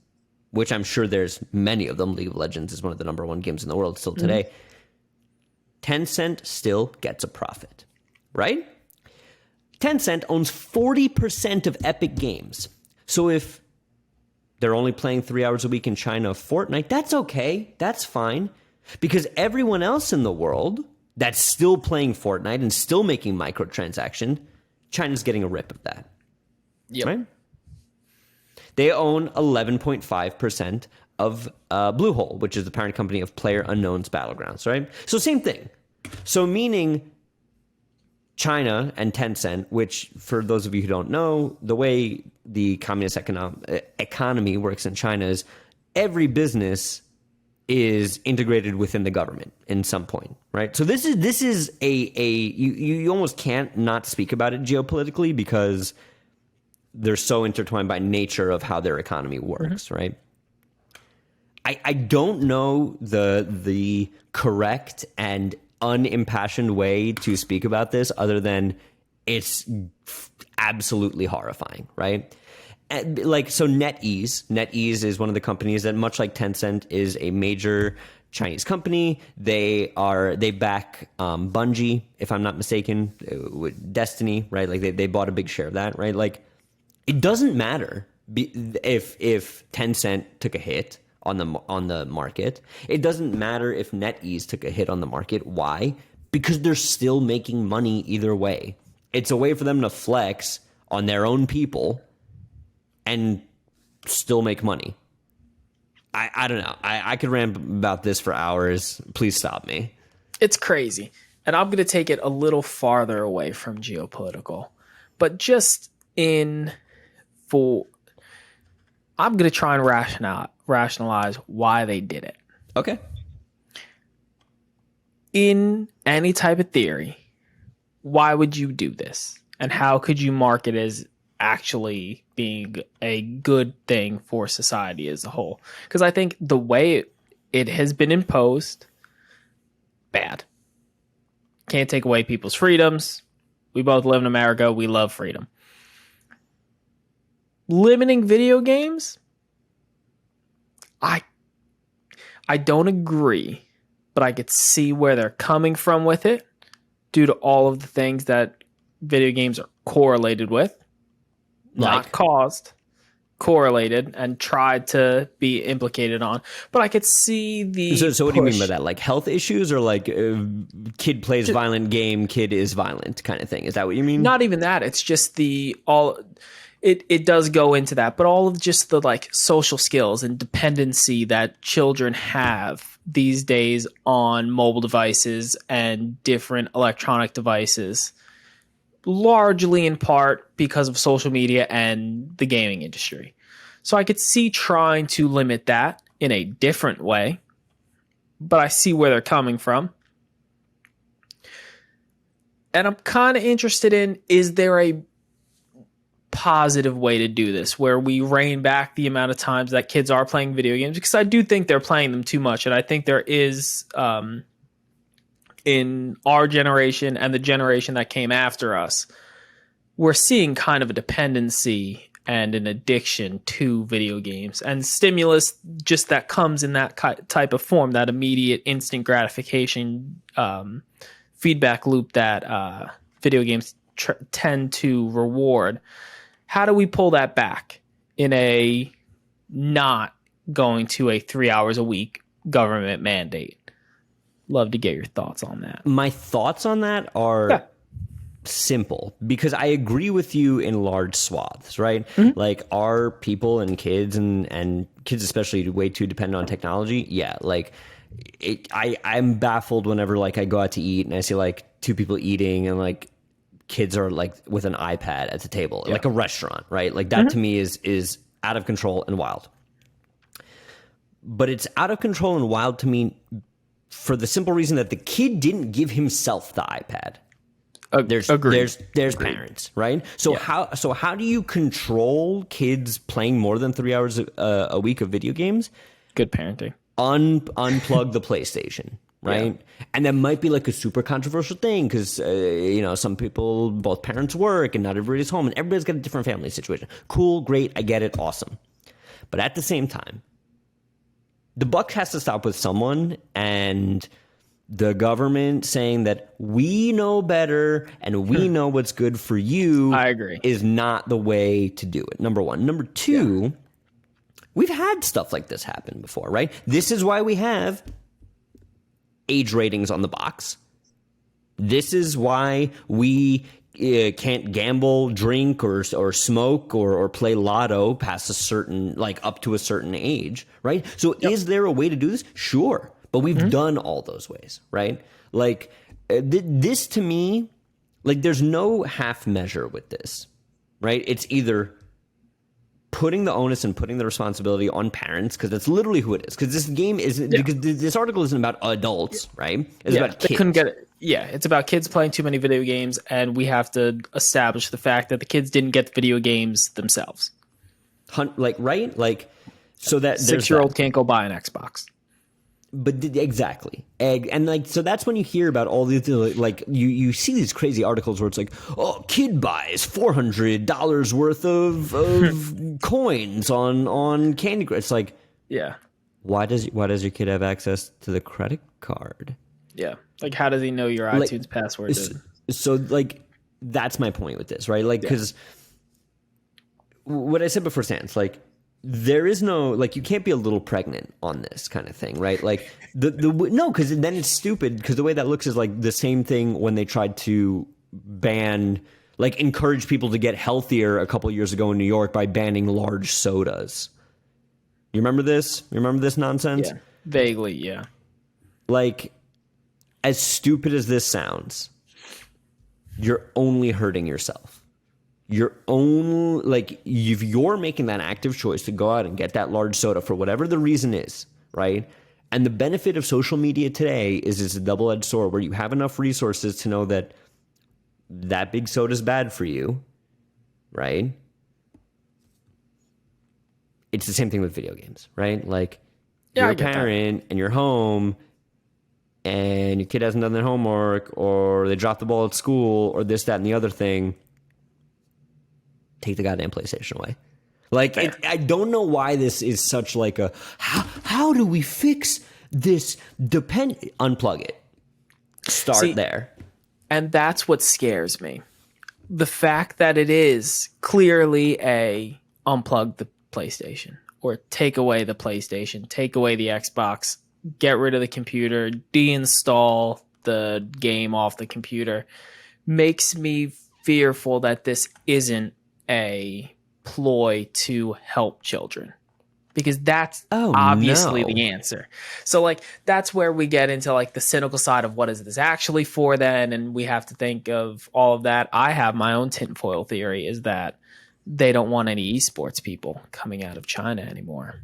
which I'm sure there's many of them, League of Legends is one of the number one games in the world still today, Tencent still gets a profit, right? Tencent owns 40% of Epic Games. So if they're only playing 3 hours a week in China of Fortnite, that's okay. That's fine. Because everyone else in the world that's still playing Fortnite and still making microtransaction, China's getting a rip of that. Yep. Right? They own 11.5% of Bluehole, which is the parent company of PlayerUnknown's Battlegrounds, right? So same thing. So meaning China and Tencent, which for those of you who don't know, the way the communist economy works in China is every business is integrated within the government in some point, right? So this is you almost can't not speak about it geopolitically because they're so intertwined by nature of how their economy works, right? I don't know the correct and unimpassioned way to speak about this other than it's absolutely horrifying, right? And so NetEase is one of the companies that, much like Tencent, is a major Chinese company. They back Bungie, if I'm not mistaken, with Destiny, right? Like they bought a big share of that, right? Like it doesn't matter if Tencent took a hit on the market. It doesn't matter if NetEase took a hit on the market. Why? Because they're still making money either way. It's a way for them to flex on their own people and still make money. I don't know. I could rant about this for hours. Please stop me. It's crazy. And I'm going to take it a little farther away from geopolitical. But just I'm going to try and rationalize why they did it. Okay. In any type of theory, why would you do this? And how could you mark it as actually being a good thing for society as a whole? Because I think the way it has been imposed, bad. Can't take away people's freedoms. We both live in America. We love freedom. Limiting video games, I don't agree, but I could see where they're coming from with it due to all of the things that video games are correlated with. Not caused, correlated, and tried to be implicated on. But I could see the So what do you mean by that? Like health issues or like kid plays violent game, kid is violent kind of thing? Is that what you mean? Not even that. It's just it does go into that, but all of just the like social skills and dependency that children have these days on mobile devices and different electronic devices, largely in part because of social media and the gaming industry. So I could see trying to limit that in a different way, but I see where they're coming from. And I'm kind of interested in, is there a positive way to do this where we rein back the amount of times that kids are playing video games? Because I do think they're playing them too much. And I think there is, in our generation and the generation that came after us, we're seeing kind of a dependency and an addiction to video games and stimulus just that comes in that type of form, that immediate instant gratification feedback loop that video games tend to reward. How do we pull that back in a not going to a 3 hours a week government mandate? Love to get your thoughts on that. My thoughts on that are simple, because I agree with you in large swaths, right? Like, are people and kids and kids especially way too dependent on technology? Yeah, like I'm baffled whenever like I go out to eat and I see like two people eating and like kids are like with an iPad at the table, like a restaurant, right? Like that to me is out of control and wild. But it's out of control and wild to me for the simple reason that the kid didn't give himself the iPad. There's parents, right? So how do you control kids playing more than 3 hours a week of video games? Good parenting. Unplug the PlayStation, right? Yeah. And that might be like a super controversial thing because some people, both parents work and not everybody's home and everybody's got a different family situation. Cool, great, I get it, awesome. But at the same time, the buck has to stop with someone, and the government saying that we know better and we know what's good for you, I agree, is not the way to do it. Number one. Number two, we've had stuff like this happen before, right? This is why we have age ratings on the box. This is why we can't gamble, drink, or smoke or play lotto past a certain, like up to a certain age, right? So is there a way to do this? Sure. But we've done all those ways, right? Like this to me, like there's no half measure with this, right? It's either putting the onus and putting the responsibility on parents, because that's literally who it is. Because this game isn't, because this article isn't about adults, right? It's about kids. They couldn't get it. Yeah, it's about kids playing too many video games, and we have to establish the fact that the kids didn't get the video games themselves. Like, right? Like, so that 6-year-old can't go buy an Xbox. But exactly. And like, so that's when you hear about all these, like, you see these crazy articles where it's like, oh, kid buys $400 worth of coins on Candy Crush. It's like, why does your kid have access to the credit card? Yeah. Like, how does he know your iTunes password? So like, that's my point with this, right? Like, because what I said before stands, like, there is no, like, you can't be a little pregnant on this kind of thing, right? Like no, because then it's stupid, because the way that looks is like the same thing when they tried to ban, like, encourage people to get healthier a couple years ago in New York by banning large sodas. You remember this? You remember this nonsense? Yeah, vaguely, yeah. Like, as stupid as this sounds, you're only hurting yourself. Your own, like, if you're making that active choice to go out and get that large soda for whatever the reason is, right? And the benefit of social media today is it's a double-edged sword where you have enough resources to know that that big soda is bad for you, right? It's the same thing with video games, right? Like, you're a parent and you're home and your kid hasn't done their homework, or they dropped the ball at school, or this, that, and the other thing. Take the goddamn PlayStation away. Like, I don't know why this is such like a, how do we fix this? Unplug it. Start there. And that's what scares me. The fact that it is clearly a unplug the PlayStation, or take away the PlayStation, take away the Xbox, get rid of the computer, deinstall the game off the computer, makes me fearful that this isn't a ploy to help children, because that's obviously the answer. So like, that's where we get into like the cynical side of what is this actually for then, and we have to think of all of that. I have my own tinfoil theory, is that they don't want any esports people coming out of China anymore.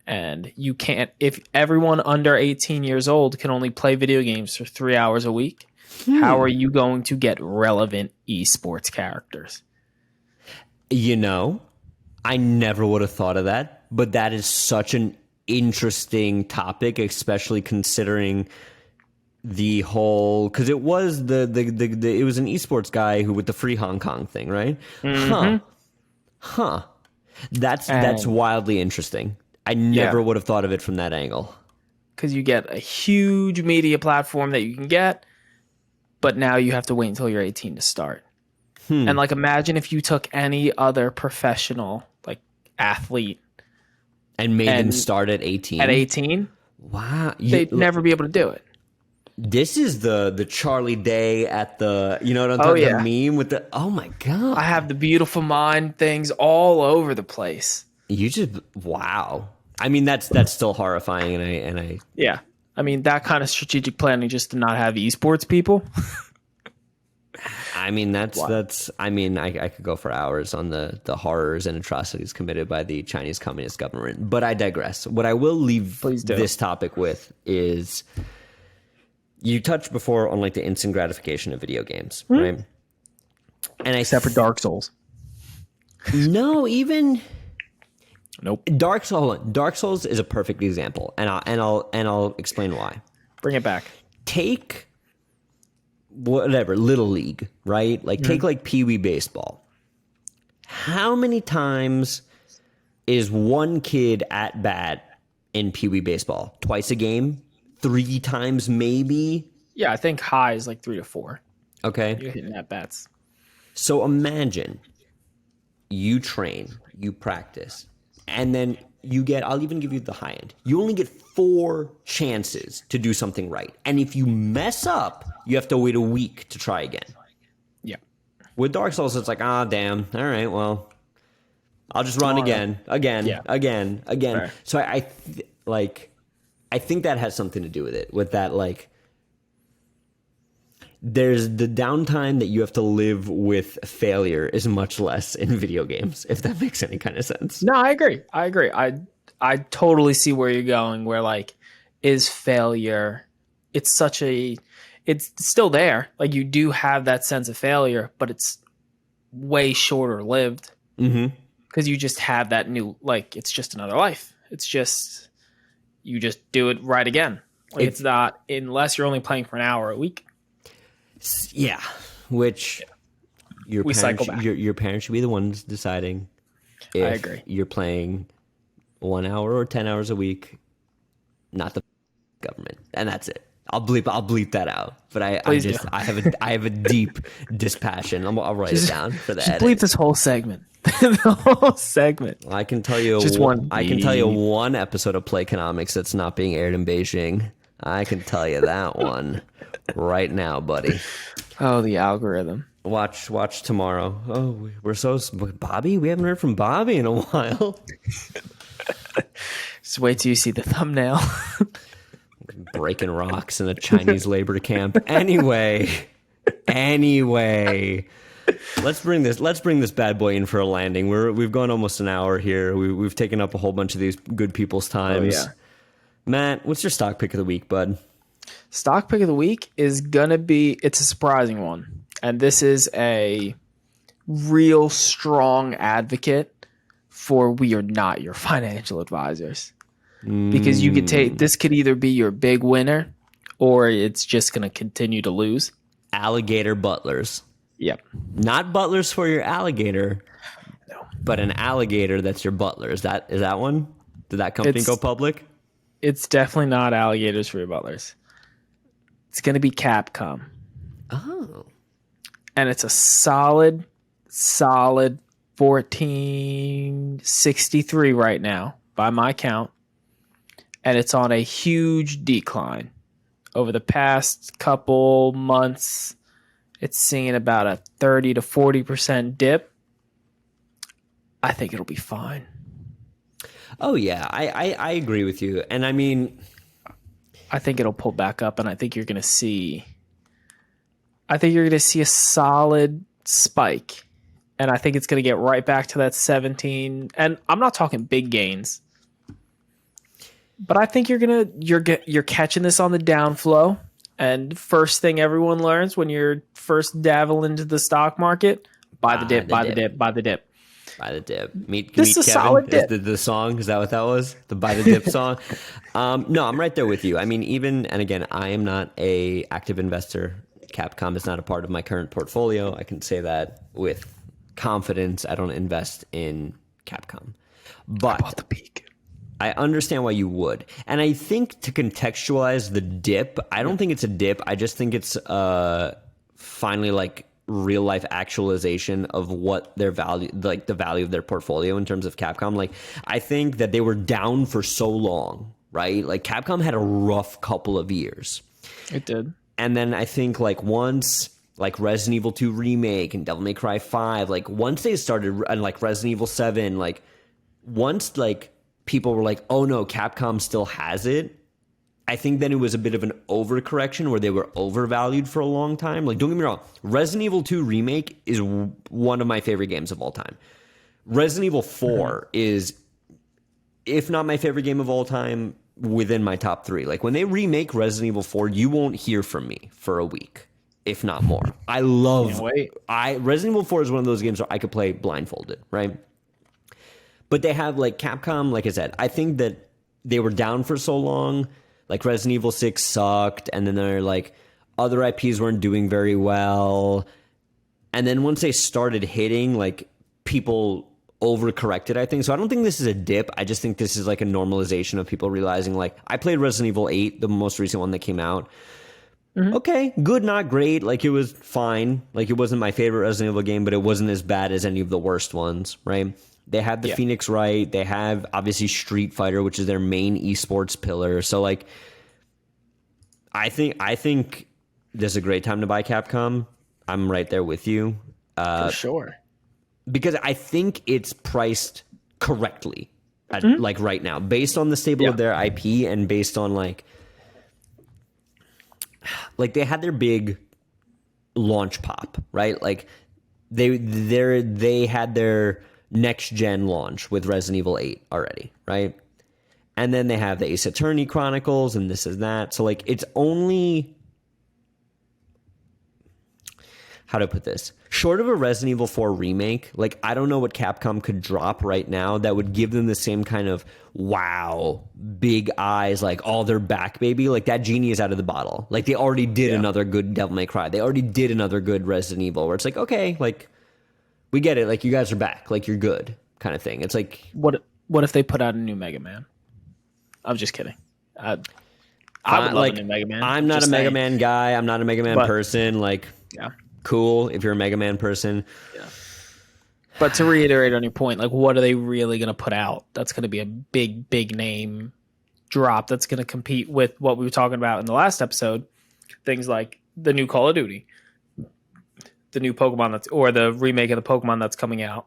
And you can't, if everyone under 18 years old can only play video games for 3 hours a week, how are you going to get relevant esports characters? You know, I never would have thought of that, but that is such an interesting topic, especially considering the whole, because it was it was an esports guy who with the free Hong Kong thing, right? That's wildly interesting. I never would have thought of it from that angle. Because you get a huge media platform that you can get, but now you have to wait until you're 18 to start. And like, imagine if you took any other professional like athlete And made them start at 18. At 18, wow, they'd never be able to do it. This is the Charlie Day at the, you know what I'm talking about? The meme with the, oh my God. I have the beautiful mind things all over the place. You just, wow. I mean, that's still horrifying. And I, yeah. I mean, that kind of strategic planning just to not have esports people. I mean, I could go for hours on the horrors and atrocities committed by the Chinese Communist government, but I digress. What I will leave this topic with is, you touched before on like the instant gratification of video games, right? And except for Dark Souls. No, even nope. Dark Souls is a perfect example, and I'll explain why. Bring it back. Take whatever, Little League, right? Like take like Pee Wee baseball. How many times is one kid at bat in Pee Wee baseball? Twice a game? 3 times maybe? Yeah, I think high is like 3 to 4. Okay. You're hitting at bats. So imagine you train, you practice, and then I'll even give you the high end. You only get 4 chances to do something right. And if you mess up, you have to wait a week to try again. Yeah. With Dark Souls, it's like, damn. All right, well, I'll just run again. Fair. So I think that has something to do with it. With that, like, there's the downtime that you have to live with failure is much less in video games, if that makes any kind of sense. No, I agree. I totally see where you're going, where like, is failure, it's still there. Like, you do have that sense of failure, but it's way shorter lived. Because you just have that new, like, it's just another life. It's just, you just do it right again. Like, it's not, unless you're only playing for an hour a week. Yeah, which your parents should be the ones deciding if I agree. You're playing 1 hour or 10 hours a week, not the government, and that's it. I'll bleep that out. But I have a deep dispassion. I'll write it down for that. Just bleep this whole segment. The whole segment. I can tell you one episode of Playconomics that's not being aired in Beijing. I can tell you that one right now, buddy. Oh, the algorithm. Watch tomorrow. Oh, Bobby? We haven't heard from Bobby in a while. Just wait till you see the thumbnail. Breaking rocks in a Chinese labor camp. Anyway. Let's bring this bad boy in for a landing. We've gone almost an hour here. We've taken up a whole bunch of these good people's times. Oh, yeah. Matt, what's your stock pick of the week, bud? Stock pick of the week is gonna be, it's a surprising one. And this is a real strong advocate for we are not your financial advisors. Because you could this could either be your big winner or it's just gonna continue to lose. Alligator butlers. Yep. Not butlers for your alligator, no, but an alligator that's your butler. Is that one? Did that company go public? It's definitely not alligators for your butlers. It's going to be Capcom. Oh. And it's a solid 1463 right now by my count. And it's on a huge decline. Over the past couple months, it's seeing about a 30 to 40% dip. I think it'll be fine. Oh, yeah, I agree with you. And I mean, I think it'll pull back up, and I think you're going to see a solid spike. And I think it's going to get right back to that 17. And I'm not talking big gains. But I think you're catching this on the downflow. And first thing everyone learns when you're first dabbling into the stock market, buy the dip. Buy the dip. This is a solid dip. The song, is that what that was? The Buy the Dip song? No, I'm right there with you. I mean, and again, I am not a active investor. Capcom is not a part of my current portfolio. I can say that with confidence. I don't invest in Capcom. But I bought the peak. I understand why you would. And I think to contextualize the dip, I don't think it's a dip. I just think it's finally like real life actualization of what their value, like the value of their portfolio in terms of Capcom. Like, I think that they were down for so long, right? Like, Capcom had a rough couple of years. It did. And then I think like once like Resident Evil 2 Remake and Devil May Cry 5, like once they started, and like Resident Evil 7, like once like people were like, oh no, Capcom still has it, I think then it was a bit of an overcorrection where they were overvalued for a long time. Like, don't get me wrong, Resident Evil 2 Remake is one of my favorite games of all time. Resident Evil 4 is, if not my favorite game of all time, within my top 3. Like, when they remake Resident Evil 4, you won't hear from me for a week, if not more. I love Resident Evil 4 is one of those games where I could play blindfolded, right? But they have like Capcom, like I said, I think that they were down for so long. Like Resident Evil 6 sucked, and then they're like other IPs weren't doing very well. And then once they started hitting, like people overcorrected, I think. So I don't think this is a dip. I just think this is like a normalization of people realizing, like, I played Resident Evil 8, the most recent one that came out. Okay, good, not great. Like, it was fine. Like, it wasn't my favorite Resident Evil game, but it wasn't as bad as any of the worst ones, right? They have the Phoenix Wright. They have, obviously, Street Fighter, which is their main esports pillar. So, like, I think this is a great time to buy Capcom. I'm right there with you. For sure. Because I think it's priced correctly, like right now, based on the stable of their IP and based on like they had their big launch pop, right? Like they had their next gen launch with Resident Evil 8 already, right? And then they have the Ace Attorney Chronicles and this is that. So like it's only, how do I put this? Short of a Resident Evil 4 remake, like I don't know what Capcom could drop right now that would give them the same kind of wow, big eyes, like, oh, they're back, baby. Like that genie is out of the bottle. Like they already did another good Devil May Cry. They already did another good Resident Evil where it's like, okay, like we get it. Like you guys are back. Like you're good kind of thing. It's like, what if they put out a new Mega Man? I'm just kidding. I would love a new Mega Man. I'm not a Mega Man guy. I'm not a Mega Man person. Like, cool if you're a Mega Man person. Yeah. But to reiterate on your point, like what are they really going to put out? That's going to be a big name drop that's going to compete with what we were talking about in the last episode. Things like the new Call of Duty, the new Pokemon or the remake of the Pokemon that's coming out.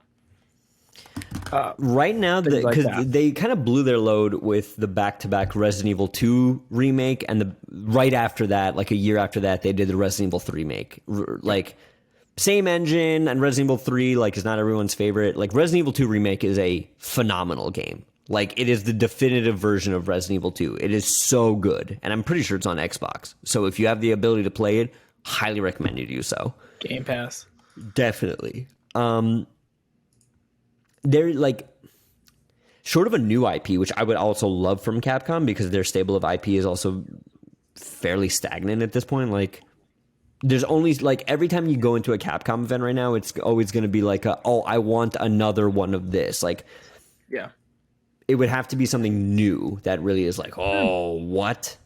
Right now, because they kind of blew their load with the back-to-back Resident Evil 2 remake, and right after that, like a year after that, they did the Resident Evil 3 remake. Like, same engine, and Resident Evil 3, like, is not everyone's favorite. Like, Resident Evil 2 remake is a phenomenal game. Like, it is the definitive version of Resident Evil 2. It is so good, and I'm pretty sure it's on Xbox. So if you have the ability to play it, highly recommend you do so. Game Pass. Definitely. They're like short of a new IP, which I would also love from Capcom because their stable of IP is also fairly stagnant at this point. Like there's only like every time you go into a Capcom event right now, it's always going to be like, oh, I want another one of this. Like, yeah, it would have to be something new that really is like, oh, what?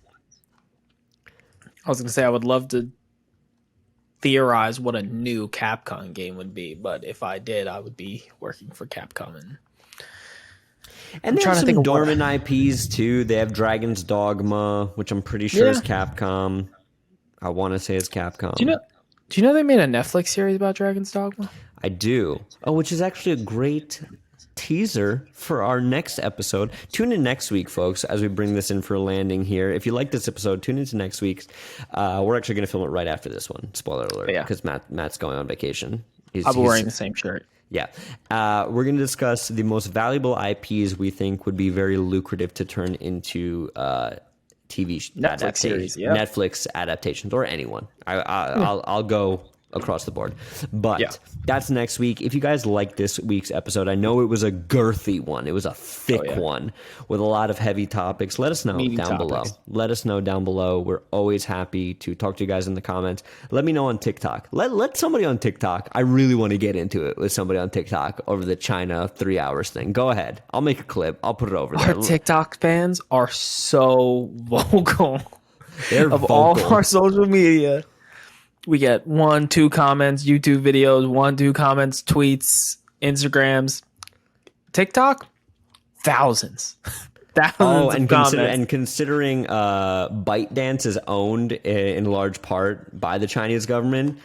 I was going to say, I would love to theorize what a new Capcom game would be, but if I did, I would be working for Capcom. And they have some dormant IPs too. They have Dragon's Dogma, which I'm pretty sure is Capcom. I want to say it's Capcom. Do you know they made a Netflix series about Dragon's Dogma? I do. Oh, which is actually a great teaser for our next episode. Tune in next week, folks, as we bring this in for a landing here. If you like this episode, tune into next week's. We're actually going to film it right after this one. Spoiler alert, because Matt's going on vacation. I'll be wearing the same shirt. Yeah. We're going to discuss the most valuable IPs we think would be very lucrative to turn into TV Netflix series, Netflix adaptations, or anyone. I'll go across the board. But that's next week. If you guys like this week's episode, I know it was a girthy one. It was a thick one with a lot of heavy topics. Let us know down below. Let us know down below. We're always happy to talk to you guys in the comments. Let me know on TikTok. Let somebody on TikTok. I really want to get into it with somebody on TikTok over the China 3 hours thing. Go ahead. I'll make a clip. I'll put it over there. Our TikTok fans are so vocal. They're of vocal. all our social media. We get 1-2 comments, YouTube videos, 1-2 comments, tweets, Instagrams, TikTok, thousands. Thousands of comments. Considering ByteDance is owned in large part by the Chinese government,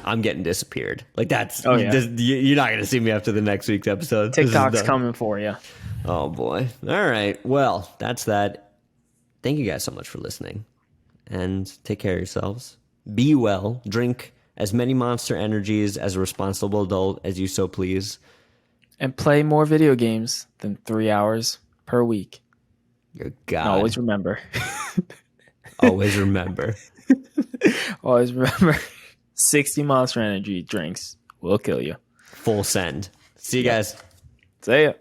I'm getting disappeared. Like that's you're not going to see me after the next week's episode. TikTok's coming for you. Oh boy. All right. Well, that's that. Thank you guys so much for listening, and take care of yourselves. Be well. Drink as many Monster Energies as a responsible adult as you so please, and play more video games than 3 hours per week. Your God. And always remember. Always remember. Always remember. 60 Monster Energy drinks will kill you. Full send. See you guys. See ya.